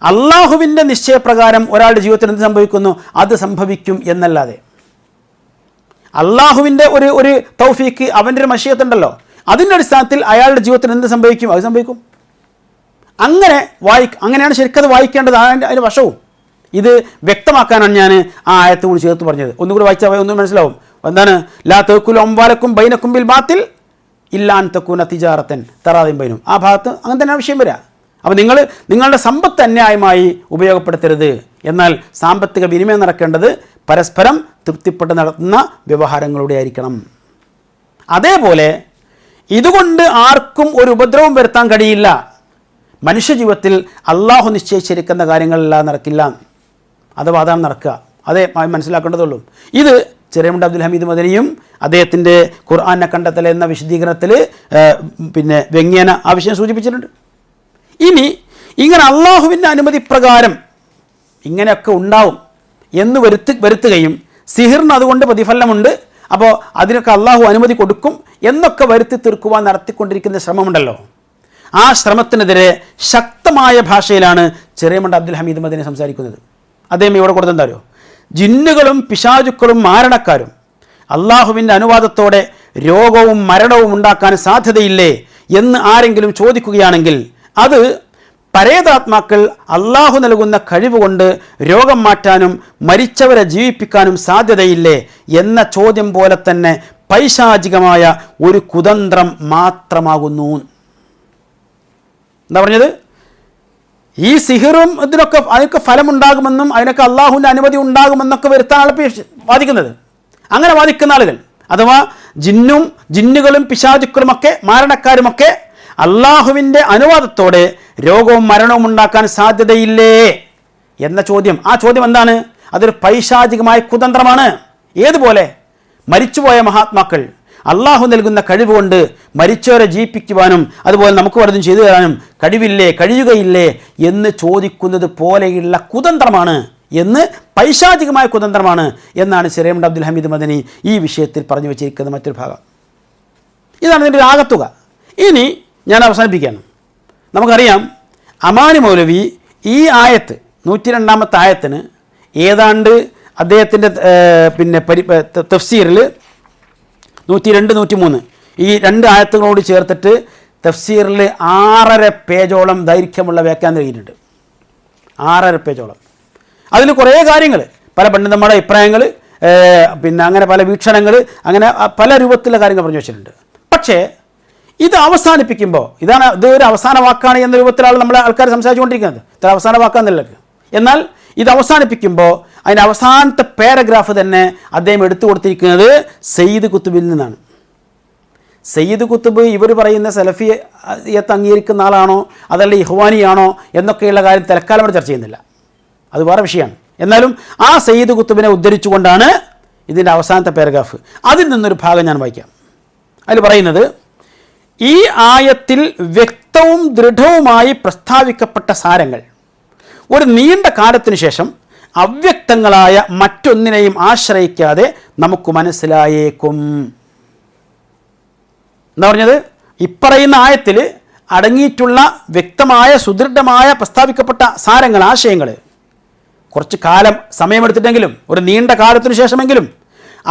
അള്ളാഹുവിൻ്റെ നിശ്ചയപ്രകാരം ഒരാളുടെ ജീവിതത്തിൽ എന്ത് സംഭവിക്കുന്നു അത് സംഭവിക്കും എന്നല്ലാതെ. അള്ളാഹുവിൻ്റെ ഒരു തൗഫീക്ക്, അവൻ്റെ ഒരു മശിയത്തുണ്ടല്ലോ, അതിൻ്റെ അടിസ്ഥാനത്തിൽ അയാളുടെ ജീവിതത്തിൽ എന്ത് സംഭവിക്കും അത് സംഭവിക്കും. അങ്ങനെയാണ് ശരിക്കത് വായിക്കേണ്ടത്. അതിൻ്റെ വശവും ഇത് വ്യക്തമാക്കാനാണ് ഞാൻ ആ ആയത്ത് കൂടി ചേർത്ത് പറഞ്ഞത്. ഒന്നുകൂടി വായിച്ചാൽ ഒന്നും മനസ്സിലാവും. എന്താണ്? ലാ തഅ്കുലു അംവാലക്കും ബൈനക്കും ബിൽ ബാത്തിൽ ഇല്ലാ അൻ തകൂന തിജാറത്തൻ തറാദിൻ ബൈനഹും. ആ ഭാഗത്ത് അങ്ങനെ തന്നെ വിഷയം വരിക. അപ്പോൾ നിങ്ങളുടെ സമ്പത്ത് അന്യായമായി ഉപയോഗപ്പെടുത്തരുത്, എന്നാൽ സാമ്പത്തിക വിനിമയം നടക്കേണ്ടത് പരസ്പരം തൃപ്തിപ്പെട്ട് നടത്തുന്ന വ്യവഹാരങ്ങളുടെ ആയിരിക്കണം. അതേപോലെ ഇതുകൊണ്ട് ആർക്കും ഒരു ഉപദ്രവം വരുത്താൻ കഴിയില്ല. മനുഷ്യജീവിതത്തിൽ അള്ളാഹു നിശ്ചയിച്ചിരിക്കുന്ന കാര്യങ്ങളെല്ലാം നടക്കില്ല, അഥവാ അതാണ് നടക്കുക. അതേ മനസ്സിലാക്കേണ്ടതുള്ളൂ. ഇത് ചെറിയമുണ്ട് അബ്ദുൽ ഹമീദ് മദനിയും അദ്ദേഹത്തിൻ്റെ ഖുർആനെ കണ്ടെത്തൽ എന്ന വിശദീകരണത്തിൽ പിന്നെ വ്യംഗ്യേന ആ വിഷയം സൂചിപ്പിച്ചിട്ടുണ്ട്. ഇനി ഇങ്ങനെ അള്ളാഹുവിൻ്റെ അനുമതി പ്രകാരം ഇങ്ങനെയൊക്കെ ഉണ്ടാവും എന്ന് വരുത്തുകയും സിഹിറിന് അതുകൊണ്ട് പ്രതിഫലമുണ്ട്, അപ്പോൾ അതിനൊക്കെ അള്ളാഹു അനുമതി കൊടുക്കും എന്നൊക്കെ വരുത്തി തീർക്കുവാൻ നടത്തിക്കൊണ്ടിരിക്കുന്ന ശ്രമമുണ്ടല്ലോ, ആ ശ്രമത്തിനെതിരെ ശക്തമായ ഭാഷയിലാണ് ചെറിയമുണ്ട് അബ്ദുൽ ഹമീദ് മദനി സംസാരിക്കുന്നത്. അദ്ദേഹം ഇവിടെ കൊടുത്തെന്താരോ, ജിന്നുകളും പിശാചുക്കളും മാരണക്കാരും അള്ളാഹുവിൻ്റെ അനുവാദത്തോടെ രോഗവും മരണവും ഉണ്ടാക്കാൻ സാധ്യതയില്ലേ എന്ന് ആരെങ്കിലും ചോദിക്കുകയാണെങ്കിൽ അത് പരേതാത്മാക്കൾ അള്ളാഹു നൽകുന്ന കഴിവുകൊണ്ട് രോഗം മാറ്റാനും മരിച്ചവരെ ജീവിപ്പിക്കാനും സാധ്യതയില്ലേ എന്ന ചോദ്യം പോലെ തന്നെ പൈശാചികമായ ഒരു കുതന്ത്രം മാത്രമാകുന്നു. എന്താ പറഞ്ഞത്? ഈ സിഹിറും അതിനൊക്കെ ഫലമുണ്ടാകുമെന്നും അതിനൊക്കെ അള്ളാഹുവിൻ്റെ അനുമതി ഉണ്ടാകുമെന്നൊക്കെ വരുത്താനാണ് വാദിക്കുന്നത്. അങ്ങനെ വാദിക്കുന്ന ആളുകൾ, അഥവാ ജിന്നുകളും പിശാചുക്കളുമൊക്കെ മാരണക്കാരുമൊക്കെ അള്ളാഹുവിൻ്റെ അനുവാദത്തോടെ രോഗവും മരണവും ഉണ്ടാക്കാൻ സാധ്യതയില്ലേ എന്ന ചോദ്യം, ആ ചോദ്യം എന്താണ്? അതൊരു പൈശാചികമായ കുതന്ത്രമാണ്. ഏതുപോലെ? മരിച്ചുപോയ മഹാത്മാക്കൾ അള്ളാഹു നൽകുന്ന കഴിവ് കൊണ്ട് മരിച്ചവരെ ജീവിപ്പിക്കുവാനും അതുപോലെ നമുക്ക് വല്ലതും ചെയ്തു തരാനും കഴിവില്ലേ, കഴിയുകയില്ലേ എന്ന് ചോദിക്കുന്നത് പോലെയുള്ള കുതന്ത്രമാണ് എന്ന്, പൈശാചികമായ കുതന്ത്രമാണ് എന്നാണ് ശരീഅത്ത് അബ്ദുൽ ഹമീദ് മദനി ഈ വിഷയത്തിൽ പറഞ്ഞു വച്ചിരിക്കുന്ന മറ്റൊരു ഭാഗം. ഇതാണ് ഇതിൻ്റെ ആകത്തുക. ഇനി ഞാൻ അവസാനിപ്പിക്കുകയാണ്. നമുക്കറിയാം അമാനി മൗലവി ഈ ആയത്ത് 102-ാമത്തെ ആയത്തിന് ഏതാണ്ട് അദ്ദേഹത്തിൻ്റെ തഫ്സീറിൽ 102, 103 ഈ 2 ആയത്തുകളോട് ചേർത്തിട്ട് തഫ്സീറിൽ 6.5 പേജോളം ദൈർഘ്യമുള്ള വ്യാഖ്യാനം എഴുതിയിട്ടുണ്ട്. 6.5 പേജോളം. അതിൽ കുറേ കാര്യങ്ങൾ, പല പണ്ഡിതന്മാരുടെ അഭിപ്രായങ്ങൾ, അങ്ങനെ പല വീക്ഷണങ്ങൾ, അങ്ങനെ പല രൂപത്തിലുള്ള കാര്യങ്ങൾ പറഞ്ഞു വെച്ചിട്ടുണ്ട്. പക്ഷേ ഇത് അവസാനിപ്പിക്കുമ്പോൾ ഇതൊരു അവസാന വാക്കാണ് എന്ന രൂപത്തിലാണ് നമ്മളെ ആൾക്കാർ സംസാരിച്ചുകൊണ്ടിരിക്കുന്നത്. ഇത്ര അവസാന വാക്കാന്നല്ല. എന്നാൽ ഇത് അവസാനിപ്പിക്കുമ്പോൾ അതിൻ്റെ അവസാനത്തെ പാരഗ്രാഫ് തന്നെ അദ്ദേഹം എടുത്തു കൊടുത്തിരിക്കുന്നത് സയ്യിദ് കുത്തുബിൽ നിന്നാണ്. സയ്യിദ് കുത്തുബ് ഇവർ പറയുന്ന സലഫിയത്ത് അംഗീകരിക്കുന്ന ആളാണോ അതല്ല ഇഖ്വാനിയാണോ എന്നൊക്കെയുള്ള കാര്യം തൽക്കാലം അവിടെ ചർച്ച ചെയ്യുന്നില്ല, അത് വേറെ വിഷയമാണ്. എന്നാലും ആ സയ്യിദ് കുത്തുബിനെ ഉദ്ധരിച്ചുകൊണ്ടാണ് ഇതിൻ്റെ അവസാനത്തെ പാരഗ്രാഫ്. അതിൽ നിന്നൊരു ഭാഗം ഞാൻ വായിക്കാം. അതിൽ പറയുന്നത്, ഈ ആയത്തിൽ വ്യക്തവും ദൃഢവുമായി പ്രസ്താവിക്കപ്പെട്ട സാരങ്ങൾ ഒരു നീണ്ട കാലത്തിനു ശേഷം അവ്യക്തങ്ങളായ മറ്റൊന്നിനെയും ആശ്രയിക്കാതെ നമുക്ക് മനസ്സിലായേക്കും. എന്താ പറഞ്ഞത്? ഇപ്പറയുന്ന ആയത്തിൽ അടങ്ങിയിട്ടുള്ള വ്യക്തമായ സുദൃഢമായ പ്രസ്താവിക്കപ്പെട്ട സാരങ്ങൾ, ആശയങ്ങൾ കുറച്ച് കാലം സമയമെടുത്തിട്ടെങ്കിലും ഒരു നീണ്ട കാലത്തിനു ശേഷമെങ്കിലും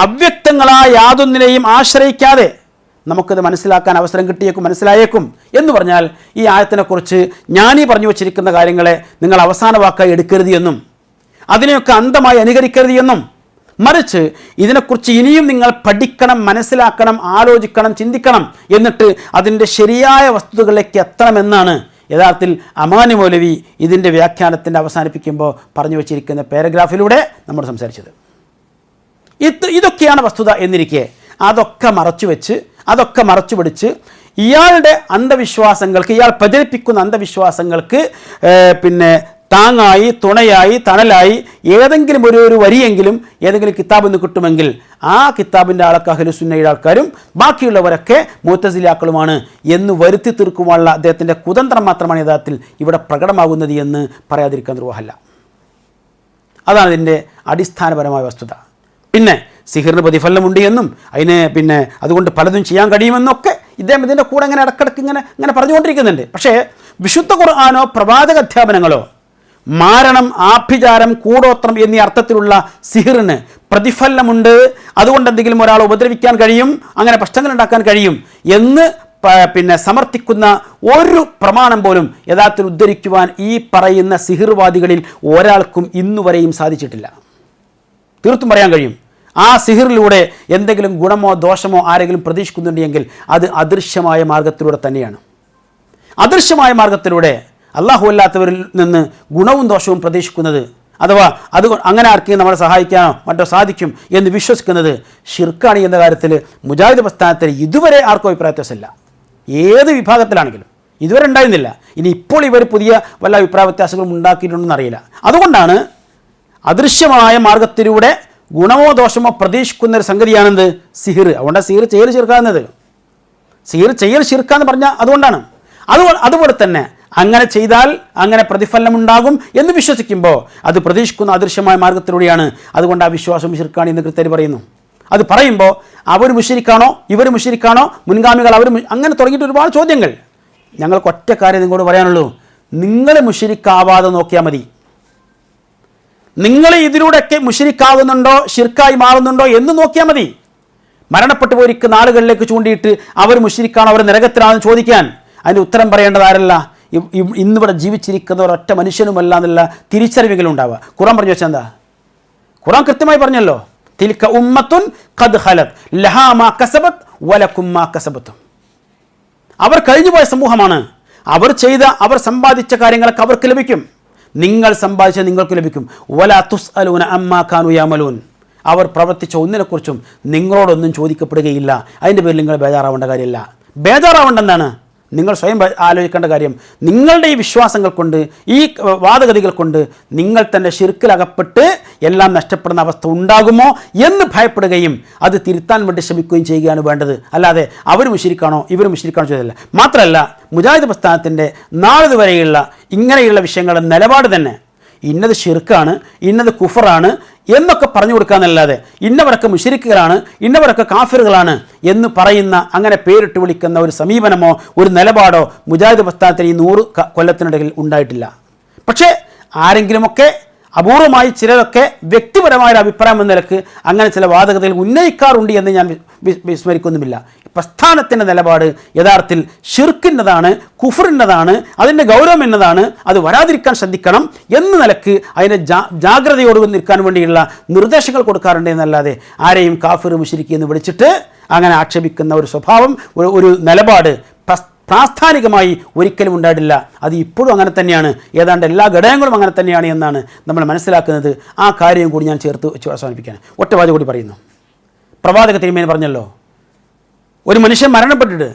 അവ്യക്തങ്ങളായ യാതൊന്നിനെയും ആശ്രയിക്കാതെ നമുക്കത് മനസ്സിലാക്കാൻ അവസരം കിട്ടിയേക്കും, മനസ്സിലായേക്കും എന്ന് പറഞ്ഞാൽ ഈ ആയത്തിനെക്കുറിച്ച് ഞാനീ പറഞ്ഞു വച്ചിരിക്കുന്ന കാര്യങ്ങളെ നിങ്ങൾ അവസാന വാക്കായി എടുക്കരുത് എന്നും അതിനെയൊക്കെ അന്ധമായി അനുകരിക്കരുത് എന്നും, മറിച്ച് ഇതിനെക്കുറിച്ച് ഇനിയും നിങ്ങൾ പഠിക്കണം, മനസ്സിലാക്കണം, ആലോചിക്കണം, ചിന്തിക്കണം, എന്നിട്ട് അതിൻ്റെ ശരിയായ വസ്തുതകളിലേക്ക് എത്തണമെന്നാണ് യഥാർത്ഥത്തിൽ അമാനി മൗലവി ഇതിൻ്റെ വ്യാഖ്യാനത്തിൻ്റെ അവസാനിപ്പിക്കുമ്പോൾ പറഞ്ഞു വച്ചിരിക്കുന്ന പാരഗ്രാഫിലൂടെ നമ്മൾ സംസാരിച്ചത്. ഇതൊക്കെയാണ് വസ്തുത എന്നിരിക്കെ അതൊക്കെ മറച്ചു പിടിച്ച് ഇയാളുടെ അന്ധവിശ്വാസങ്ങൾക്ക്, ഇയാൾ പ്രചരിപ്പിക്കുന്ന അന്ധവിശ്വാസങ്ങൾക്ക് താങ്ങായി, തുണയായി, തണലായി ഏതെങ്കിലും ഒരു വരിയെങ്കിലും ഏതെങ്കിലും കിതാബിൽ നിന്ന് കിട്ടുമെങ്കിൽ ആ കിതാബിൻ്റെ ആളൊക്കെ അഹ്ലുസുന്നയുടെ ആൾക്കാരും ബാക്കിയുള്ളവരൊക്കെ മുഅ്തസിലിയാക്കളുമാണ് എന്ന് വരുത്തി തീർക്കുവാനുള്ള അദ്ദേഹത്തിൻ്റെ കുതന്ത്രം മാത്രമാണ് യഥാർത്ഥത്തിൽ ഇവിടെ പ്രകടമാകുന്നത് എന്ന് പറയാതിരിക്കാൻ നിർവാഹമല്ല. അതാണ് ഇതിൻ്റെ അടിസ്ഥാനപരമായ വസ്തുത. പിന്നെ സിഹിറിന് പ്രതിഫലമുണ്ട് എന്നും അതിന് അതുകൊണ്ട് പലതും ചെയ്യാൻ കഴിയുമെന്നൊക്കെ ഇദ്ദേഹം ഇതിൻ്റെ കൂടെ ഇങ്ങനെ ഇടക്കിടക്ക് ഇങ്ങനെ പറഞ്ഞുകൊണ്ടിരിക്കുന്നുണ്ട്. പക്ഷേ വിശുദ്ധ ഖുർആനോ പ്രവാചക അധ്യാപനങ്ങളോ മാരണം, ആഭിചാരം, കൂടോത്രം എന്നീ അർത്ഥത്തിലുള്ള സിഹിറിന് പ്രതിഫലമുണ്ട്, അതുകൊണ്ട് എന്തെങ്കിലും ഒരാളെ ഉപദ്രവിക്കാൻ കഴിയും, അങ്ങനെ പ്രശ്നങ്ങൾ ഉണ്ടാക്കാൻ കഴിയും എന്ന് സമർത്ഥിക്കുന്ന ഒരു പ്രമാണം പോലും യഥാർത്ഥത്തിൽ ഉദ്ധരിക്കുവാൻ ഈ പറയുന്ന സിഹിർവാദികളിൽ ഒരാൾക്കും ഇന്നുവരെയും സാധിച്ചിട്ടില്ല. തീർത്തും പറയാൻ കഴിയും, ആ സിഹിറിലൂടെ എന്തെങ്കിലും ഗുണമോ ദോഷമോ ആരെങ്കിലും പ്രതീക്ഷിക്കുന്നുണ്ടെങ്കിൽ അത് അദൃശ്യമായ മാർഗത്തിലൂടെ തന്നെയാണ്. അദൃശ്യമായ മാർഗത്തിലൂടെ അള്ളാഹു അല്ലാത്തവരിൽ നിന്ന് ഗുണവും ദോഷവും പ്രതീക്ഷിക്കുന്നത്, അഥവാ അങ്ങനെ ആർക്കെങ്കിലും നമ്മളെ സഹായിക്കാനോ മറ്റോ സാധിക്കും എന്ന് വിശ്വസിക്കുന്നത് ഷിർക്കാണ് എന്ന കാര്യത്തിൽ മുജാഹിദ് പ്രസ്ഥാനത്തിൽ ഇതുവരെ ആർക്കും അഭിപ്രായ വ്യത്യാസമില്ല. ഏത് വിഭാഗത്തിലാണെങ്കിലും ഇതുവരെ ഉണ്ടായിരുന്നില്ല. ഇനി ഇപ്പോൾ ഇവർ പുതിയ വല്ല അഭിപ്രായ വ്യത്യാസങ്ങളും ഉണ്ടാക്കിയിട്ടുണ്ടെന്ന് അറിയില്ല. അതുകൊണ്ടാണ് അദൃശ്യമായ മാർഗത്തിലൂടെ ഗുണമോ ദോഷമോ പ്രതീക്ഷിക്കുന്ന ഒരു സംഗതിയാണെന്ത്? സിഹിർ. അതുകൊണ്ടാണ് സിഹിർ ചെയ്യൽ ശിർക്കാകുന്നത്. സിഹിർ ചെയ്യൽ ശിർക്കാന്ന് പറഞ്ഞാൽ അതുകൊണ്ടാണ്. അതുപോലെ തന്നെ അങ്ങനെ ചെയ്താൽ അങ്ങനെ പ്രതിഫലമുണ്ടാകും എന്ന് വിശ്വസിക്കുമ്പോൾ അത് പ്രതീക്ഷിക്കുന്ന അദൃശ്യമായ മാർഗത്തിലൂടെയാണ്. അതുകൊണ്ട് ആ വിശ്വാസം ശിർക്കാണ് എന്ന് കൃത്യമായി പറയുന്നു. അത് പറയുമ്പോൾ അവർ മുശ്രിക്കാണോ, ഇവർ മുശ്രിക്കാണോ, മുൻഗാമികൾ അവർ അങ്ങനെ തുടങ്ങിയിട്ട് ഒരുപാട് ചോദ്യങ്ങൾ. ഞങ്ങൾക്ക് ഒറ്റ കാര്യം നിങ്ങളോട് പറയാനുള്ളൂ, നിങ്ങൾ മുശ്രിക്കാവാതെ നോക്കിയാൽ മതി. നിങ്ങൾ ഇതിലൂടെയൊക്കെ മുശ്രിക്കാവുന്നുണ്ടോ, ശിർക്കായി മാറുന്നുണ്ടോ എന്ന് നോക്കിയാൽ മതി. മരണപ്പെട്ടു പോയിരിക്കുന്ന ആളുകളിലേക്ക് ചൂണ്ടിയിട്ട് അവർ മുശ്രിക്കാണോ, അവർ നരകത്തിലാണെന്ന് ചോദിക്കാൻ അതിന് ഉത്തരം പറയേണ്ടത് ആരല്ല? ഇന്നിവിടെ ജീവിച്ചിരിക്കുന്ന ഒരൊറ്റ മനുഷ്യനുമല്ല എന്നുള്ള തിരിച്ചറിവുകളും ഉണ്ടാവുക. ഖുർആൻ പറഞ്ഞു വെച്ചാൽ എന്താ? ഖുർആൻ കൃത്യമായി പറഞ്ഞല്ലോ, തിൽക ഉമ്മത്തുൻ ഖദ് ഖലത് ലഹാ മാ കസബത് വലകും മാ കസബതും. അവർ കഴിഞ്ഞുപോയ സമൂഹമാണ്. അവർ സമ്പാദിച്ച കാര്യങ്ങളൊക്കെ അവർക്ക് ലഭിക്കും, നിങ്ങൾ സമ്പാദിച്ച നിങ്ങൾക്ക് ലഭിക്കും. വലാ തുസ്അലൂന അമ്മാ കാനൂ യഅമലൂൻ. അവർ പ്രവർത്തിച്ച ഒന്നിനെക്കുറിച്ചും നിങ്ങളോടൊന്നും ചോദിക്കപ്പെടുകയില്ല. അതിൻ്റെ പേരിൽ നിങ്ങൾ ബേജാറാവേണ്ട കാര്യമില്ല. ബേജാറാവേണ്ട എന്താണ്? നിങ്ങൾ സ്വയം ആലോചിക്കേണ്ട കാര്യം, നിങ്ങളുടെ ഈ വിശ്വാസങ്ങൾ കൊണ്ട്, ഈ വാദഗതികൾ കൊണ്ട് നിങ്ങൾ തന്നെ ശിർക്കിലകപ്പെട്ട് എല്ലാം നഷ്ടപ്പെടുന്ന അവസ്ഥ ഉണ്ടാകുമോ എന്ന് ഭയപ്പെടുകയും അത് തിരുത്താൻ വേണ്ടി ശ്രമിക്കുകയും ചെയ്യുകയാണ് വേണ്ടത്. അല്ലാതെ അവർ മുശ്രിക്കാണോ ഇവർ മുശ്രിക്കാണോ ചെയ്തല്ല. മാത്രമല്ല, മുജാഹിദ് പ്രസ്ഥാനത്തിൻ്റെ നാളിതുവരെയുള്ള ഇങ്ങനെയുള്ള വിഷയങ്ങളുടെ നിലപാട് തന്നെ ഇന്നത് ശിർക്കാണ്, ഇന്നത് കുഫറാണ് എന്നൊക്കെ പറഞ്ഞു കൊടുക്കാന്നല്ലാതെ ഇന്നവരൊക്കെ മുശ്രിക്കുകളാണ്, ഇന്നവരൊക്കെ കാഫിറുകളാണ് എന്ന് പറയുന്ന, അങ്ങനെ പേരിട്ട് വിളിക്കുന്ന ഒരു സമീപനമോ ഒരു നിലപാടോ മുജാഹിദ് പ്രസ്ഥാനത്തിന് ഈ 100 കൊല്ലത്തിനിടയിൽ ഉണ്ടായിട്ടില്ല. പക്ഷേ ആരെങ്കിലുമൊക്കെ അപൂർവമായി ചിലരൊക്കെ വ്യക്തിപരമായ അഭിപ്രായം എന്ന നിലക്ക് അങ്ങനെ ചില വാദഗതികൾ ഉന്നയിക്കാറുണ്ട് എന്ന് ഞാൻ വിസ്മരിക്കുന്നുമില്ല. പ്രസ്ഥാനത്തിൻ്റെ നിലപാട് യഥാർത്ഥത്തിൽ ഷിർക്കിൻ്റെതാണ്, കുഫറിൻ്റെതാണ്, അതിൻ്റെ ഗൗരവം എന്നതാണ്, അത് വരാതിരിക്കാൻ ശ്രദ്ധിക്കണം എന്ന നിലക്ക് അതിനെ ജാഗ്രതയോട് നിൽക്കാൻ വേണ്ടിയുള്ള നിർദ്ദേശങ്ങൾ കൊടുക്കാറുണ്ട് എന്നല്ലാതെ ആരെയും കാഫിർ മുശ്രിക്ക് എന്ന് വിളിച്ചിട്ട് അങ്ങനെ ആക്ഷേപിക്കുന്ന ഒരു സ്വഭാവം, ഒരു നിലപാട് പ്രാസ്ഥാനികമായി ഒരിക്കലും ഉണ്ടായിട്ടില്ല. അത് ഇപ്പോഴും അങ്ങനെ തന്നെയാണ്, ഏതാണ്ട് എല്ലാ ഘടകങ്ങളും അങ്ങനെ തന്നെയാണ് എന്നാണ് നമ്മൾ മനസ്സിലാക്കുന്നത്. ആ കാര്യം കൂടി ഞാൻ ചേർത്ത് അവസാനിപ്പിക്കാൻ ഒറ്റവാചകം കൂടി പറയുന്നു. പ്രവാചക തിരുമേനി പറഞ്ഞല്ലോ, ഒരു മനുഷ്യൻ മരണപ്പെട്ടിട്ട്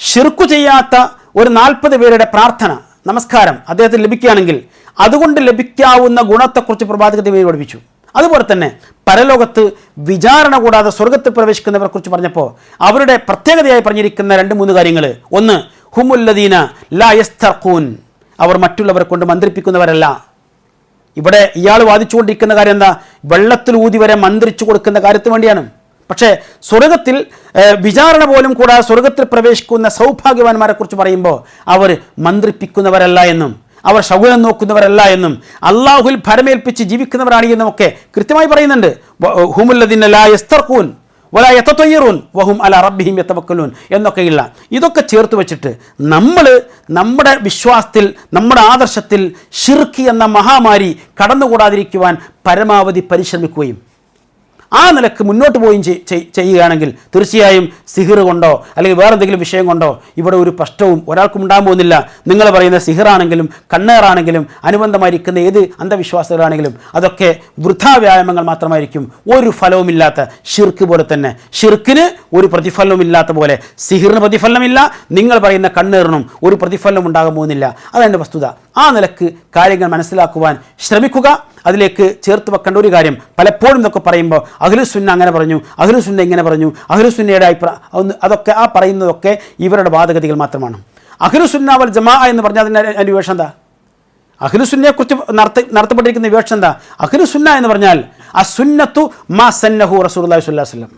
ശിർക്ക് ചെയ്യാത്ത ഒരു 40 പേരുടെ പ്രാർത്ഥന, നമസ്കാരം അദ്ദേഹത്തിന് ലഭിക്കുകയാണെങ്കിൽ അതുകൊണ്ട് ലഭിക്കാവുന്ന ഗുണത്തെക്കുറിച്ച് പ്രവാചക തിരുമേനി പഠിപ്പിച്ചു. അതുപോലെ തന്നെ പരലോകത്ത് വിചാരണ കൂടാതെ സ്വർഗത്തിൽ പ്രവേശിക്കുന്നവരെ കുറിച്ച് പറഞ്ഞപ്പോൾ അവരുടെ പ്രത്യേകതയായി പറഞ്ഞിരിക്കുന്ന 2-3 കാര്യങ്ങൾ. ഒന്ന്, ഹുമുല്ലദീന ലാ യസ്തഖൂൻ, അവർ മറ്റുള്ളവരെ കൊണ്ട് മന്ത്രിപ്പിക്കുന്നവരല്ല. ഇവിടെ ഇയാൾ വാദിച്ചുകൊണ്ടിരിക്കുന്ന കാര്യം എന്താ? വെള്ളത്തിൽ ഊതി വരെ മന്ത്രിച്ചു കൊടുക്കുന്ന കാര്യത്തിന് വേണ്ടിയാണ്. പക്ഷേ സ്വർഗത്തിൽ വിചാരണ പോലും കൂടാതെ സ്വർഗത്തിൽ പ്രവേശിക്കുന്ന സൗഭാഗ്യവാന്മാരെ കുറിച്ച് പറയുമ്പോൾ അവർ മന്ത്രിപ്പിക്കുന്നവരല്ല എന്നും അവർ ശകുനം നോക്കുന്നവരല്ല എന്നും അള്ളാഹുൽ ഭരമേൽപ്പിച്ച് ജീവിക്കുന്നവരാണ് എന്നുമൊക്കെ കൃത്യമായി പറയുന്നുണ്ട്. ഹുമുല്ലദീന ലാ യസ്തഖൂൻ വലാ യതതയ്യറൂൻ വഹും അലാ റബ്ബിഹിം യതവക്കലൂൻ എന്നൊക്കെയുള്ള ഇതൊക്കെ ചേർത്ത് വെച്ചിട്ട് നമ്മൾ നമ്മുടെ വിശ്വാസത്തിൽ, നമ്മുടെ ആദർശത്തിൽ ശിർക്ക് എന്ന മഹാമാരി കടന്നുകൂടാതിരിക്കുവാൻ പരമാവധി പരിശ്രമിക്കുകയും ആ നിലക്ക് മുന്നോട്ട് പോവുകയും ചെയ്യുകയാണെങ്കിൽ തീർച്ചയായും സിഹിർ കൊണ്ടോ അല്ലെങ്കിൽ വേറെ എന്തെങ്കിലും വിഷയം കൊണ്ടോ ഇവിടെ ഒരു പ്രശ്നവും ഒരാൾക്കും ഉണ്ടാകാൻ പോകുന്നില്ല. നിങ്ങൾ പറയുന്ന സിഹിറാണെങ്കിലും കണ്ണേറാണെങ്കിലും അനുബന്ധമായിരിക്കുന്ന ഏത് അന്ധവിശ്വാസങ്ങളാണെങ്കിലും അതൊക്കെ വൃഥാ വ്യായാമങ്ങൾ മാത്രമായിരിക്കും, ഒരു ഫലവുമില്ലാത്ത ഷിർക്ക് പോലെ തന്നെ. ഷിർക്കിന് ഒരു പ്രതിഫലവുമില്ലാത്ത പോലെ സിഹിറിന് പ്രതിഫലമില്ല, നിങ്ങൾ പറയുന്ന കണ്ണേറിനും ഒരു പ്രതിഫലം ഉണ്ടാകാൻ പോകുന്നില്ല. അതാണ് വസ്തുത. ആ നിലക്ക് കാര്യങ്ങൾ മനസ്സിലാക്കുവാൻ ശ്രമിക്കുക. അതിലേക്ക് ചേർത്ത് വെക്കേണ്ട ഒരു കാര്യം, പലപ്പോഴും ഇതൊക്കെ പറയുമ്പോൾ അഹ്ലുസുന്ന അങ്ങനെ പറഞ്ഞു, അഹ്ലുസുന്ന ഇങ്ങനെ പറഞ്ഞു, അഹ്ലുസുന്നയുടെ അഭിപ്രായം, അതൊക്കെ ആ പറയുന്നതൊക്കെ ഇവരുടെ വാദഗതികൾ മാത്രമാണ്. അഹ്ലുസുന്ന വൽ ജമാഅ എന്ന് പറഞ്ഞാൽ അതിൻ്റെ വിവേചനം എന്താ? അഹ്ലുസുന്നയെക്കുറിച്ച് നടത്തപ്പെട്ടിരിക്കുന്ന വിവേചനം എന്താ? അഹ്ലുസുന്ന എന്ന് പറഞ്ഞാൽ അസുന്നത്തു മാ സന്നഹു റസൂലുള്ളാഹി സ്വല്ലല്ലാഹു അലൈഹി വസല്ലം,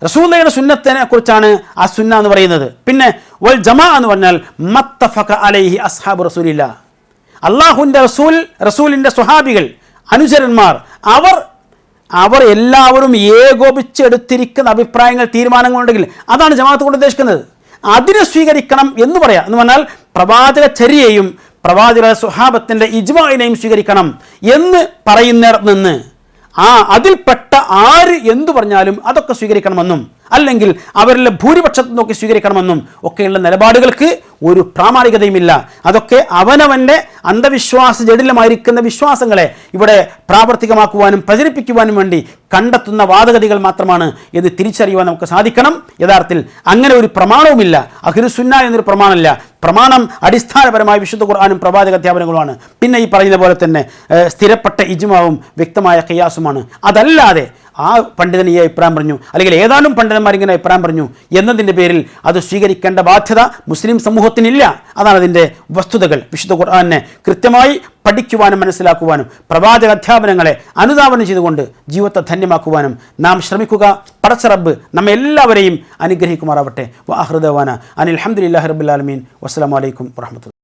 റസൂലുള്ളാഹിയുടെ സുന്നത്തിനെ കുറിച്ചാണ് ആ സുന്ന എന്ന് പറയുന്നത്. പിന്നെ വൽ ജമാഅ എന്ന് പറഞ്ഞാൽ മത്തഫഖ അലൈഹി അസ്ഹാബു റസൂലില്ലാ, അള്ളാഹുവിൻ്റെ റസൂലിൻ്റെ സ്വഹാബികൾ, അനുചരന്മാർ, അവർ എല്ലാവരും ഏകോപിച്ചെടുത്തിരിക്കുന്ന അഭിപ്രായങ്ങൾ, തീരുമാനങ്ങളുണ്ടെങ്കിൽ അതാണ് ജമാഅത്ത് കൊണ്ട് ഉദ്ദേശിക്കുന്നത്. അതിനെ സ്വീകരിക്കണം എന്ന് പറയാം. എന്ന് പറഞ്ഞാൽ പ്രവാചക ചര്യയെയും പ്രവാചക സ്വഹാബത്തിൻ്റെ ഇജ്മാഇനെയും സ്വീകരിക്കണം എന്ന് പറയുന്നിടത്ത് നിന്ന് അതിൽപ്പെട്ട ആര് എന്തു പറഞ്ഞാലും അതൊക്കെ സ്വീകരിക്കണമെന്നും അല്ലെങ്കിൽ അവരിലെ ഭൂരിപക്ഷത്തെ നോക്കി സ്വീകരിക്കണമെന്നും ഒക്കെയുള്ള നിലപാടുകൾക്ക് ഒരു പ്രാമാണികതയുമില്ല. അതൊക്കെ അവനവൻ്റെ അന്ധവിശ്വാസ ജടിലമായിരിക്കുന്ന വിശ്വാസങ്ങളെ ഇവിടെ പ്രാവർത്തികമാക്കുവാനും പ്രചരിപ്പിക്കുവാനും വേണ്ടി കണ്ടെത്തുന്ന വാദഗതികൾ മാത്രമാണ് എന്ന് തിരിച്ചറിയുവാൻ നമുക്ക് സാധിക്കണം. യഥാർത്ഥത്തിൽ അങ്ങനെ ഒരു പ്രമാണവുമില്ല. അഹ്ലുസുന്ന എന്നൊരു പ്രമാണമില്ല. പ്രമാണം അടിസ്ഥാനപരമായി വിശുദ്ധ ഖുർആനും പ്രവാചക അധ്യാപനങ്ങളുമാണ്. പിന്നെ ഈ പറയുന്ന പോലെ തന്നെ സ്ഥിരപ്പെട്ട ഇജ്മാവും വ്യക്തമായ ഖിയാസുമാണ്. അതല്ലാതെ ആ പണ്ഡിതൻ ഈ അഭിപ്രായം പറഞ്ഞു അല്ലെങ്കിൽ ഏതാനും പണ്ഡിതന്മാർ ഇങ്ങനെ അഭിപ്രായം പറഞ്ഞു എന്നതിൻ്റെ പേരിൽ അത് സ്വീകരിക്കേണ്ട ബാധ്യത മുസ്ലിം സമൂഹത്തിനില്ല. അതാണ് അതിൻ്റെ വസ്തുതകൾ. വിശുദ്ധ ഖുർആനെ കൃത്യമായി പഠിക്കുവാനും മനസ്സിലാക്കുവാനും പ്രവാചക അധ്യാപനങ്ങളെ അനുധാവനം ചെയ്തുകൊണ്ട് ജീവിതത്തെ ധന്യമാക്കുവാനും നാം ശ്രമിക്കുക. പടച്ച റബ്ബ് നമ്മെ എല്ലാവരെയും അനുഗ്രഹിക്കുമാറാവട്ടെ. വആഖിറു ദഅവാന അനിൽ ഹംദുലില്ലാഹി റബ്ബിൽ ആലമീൻ. വസ്സലാമു അലൈക്കും വറഹ്മത്തുള്ളാഹി.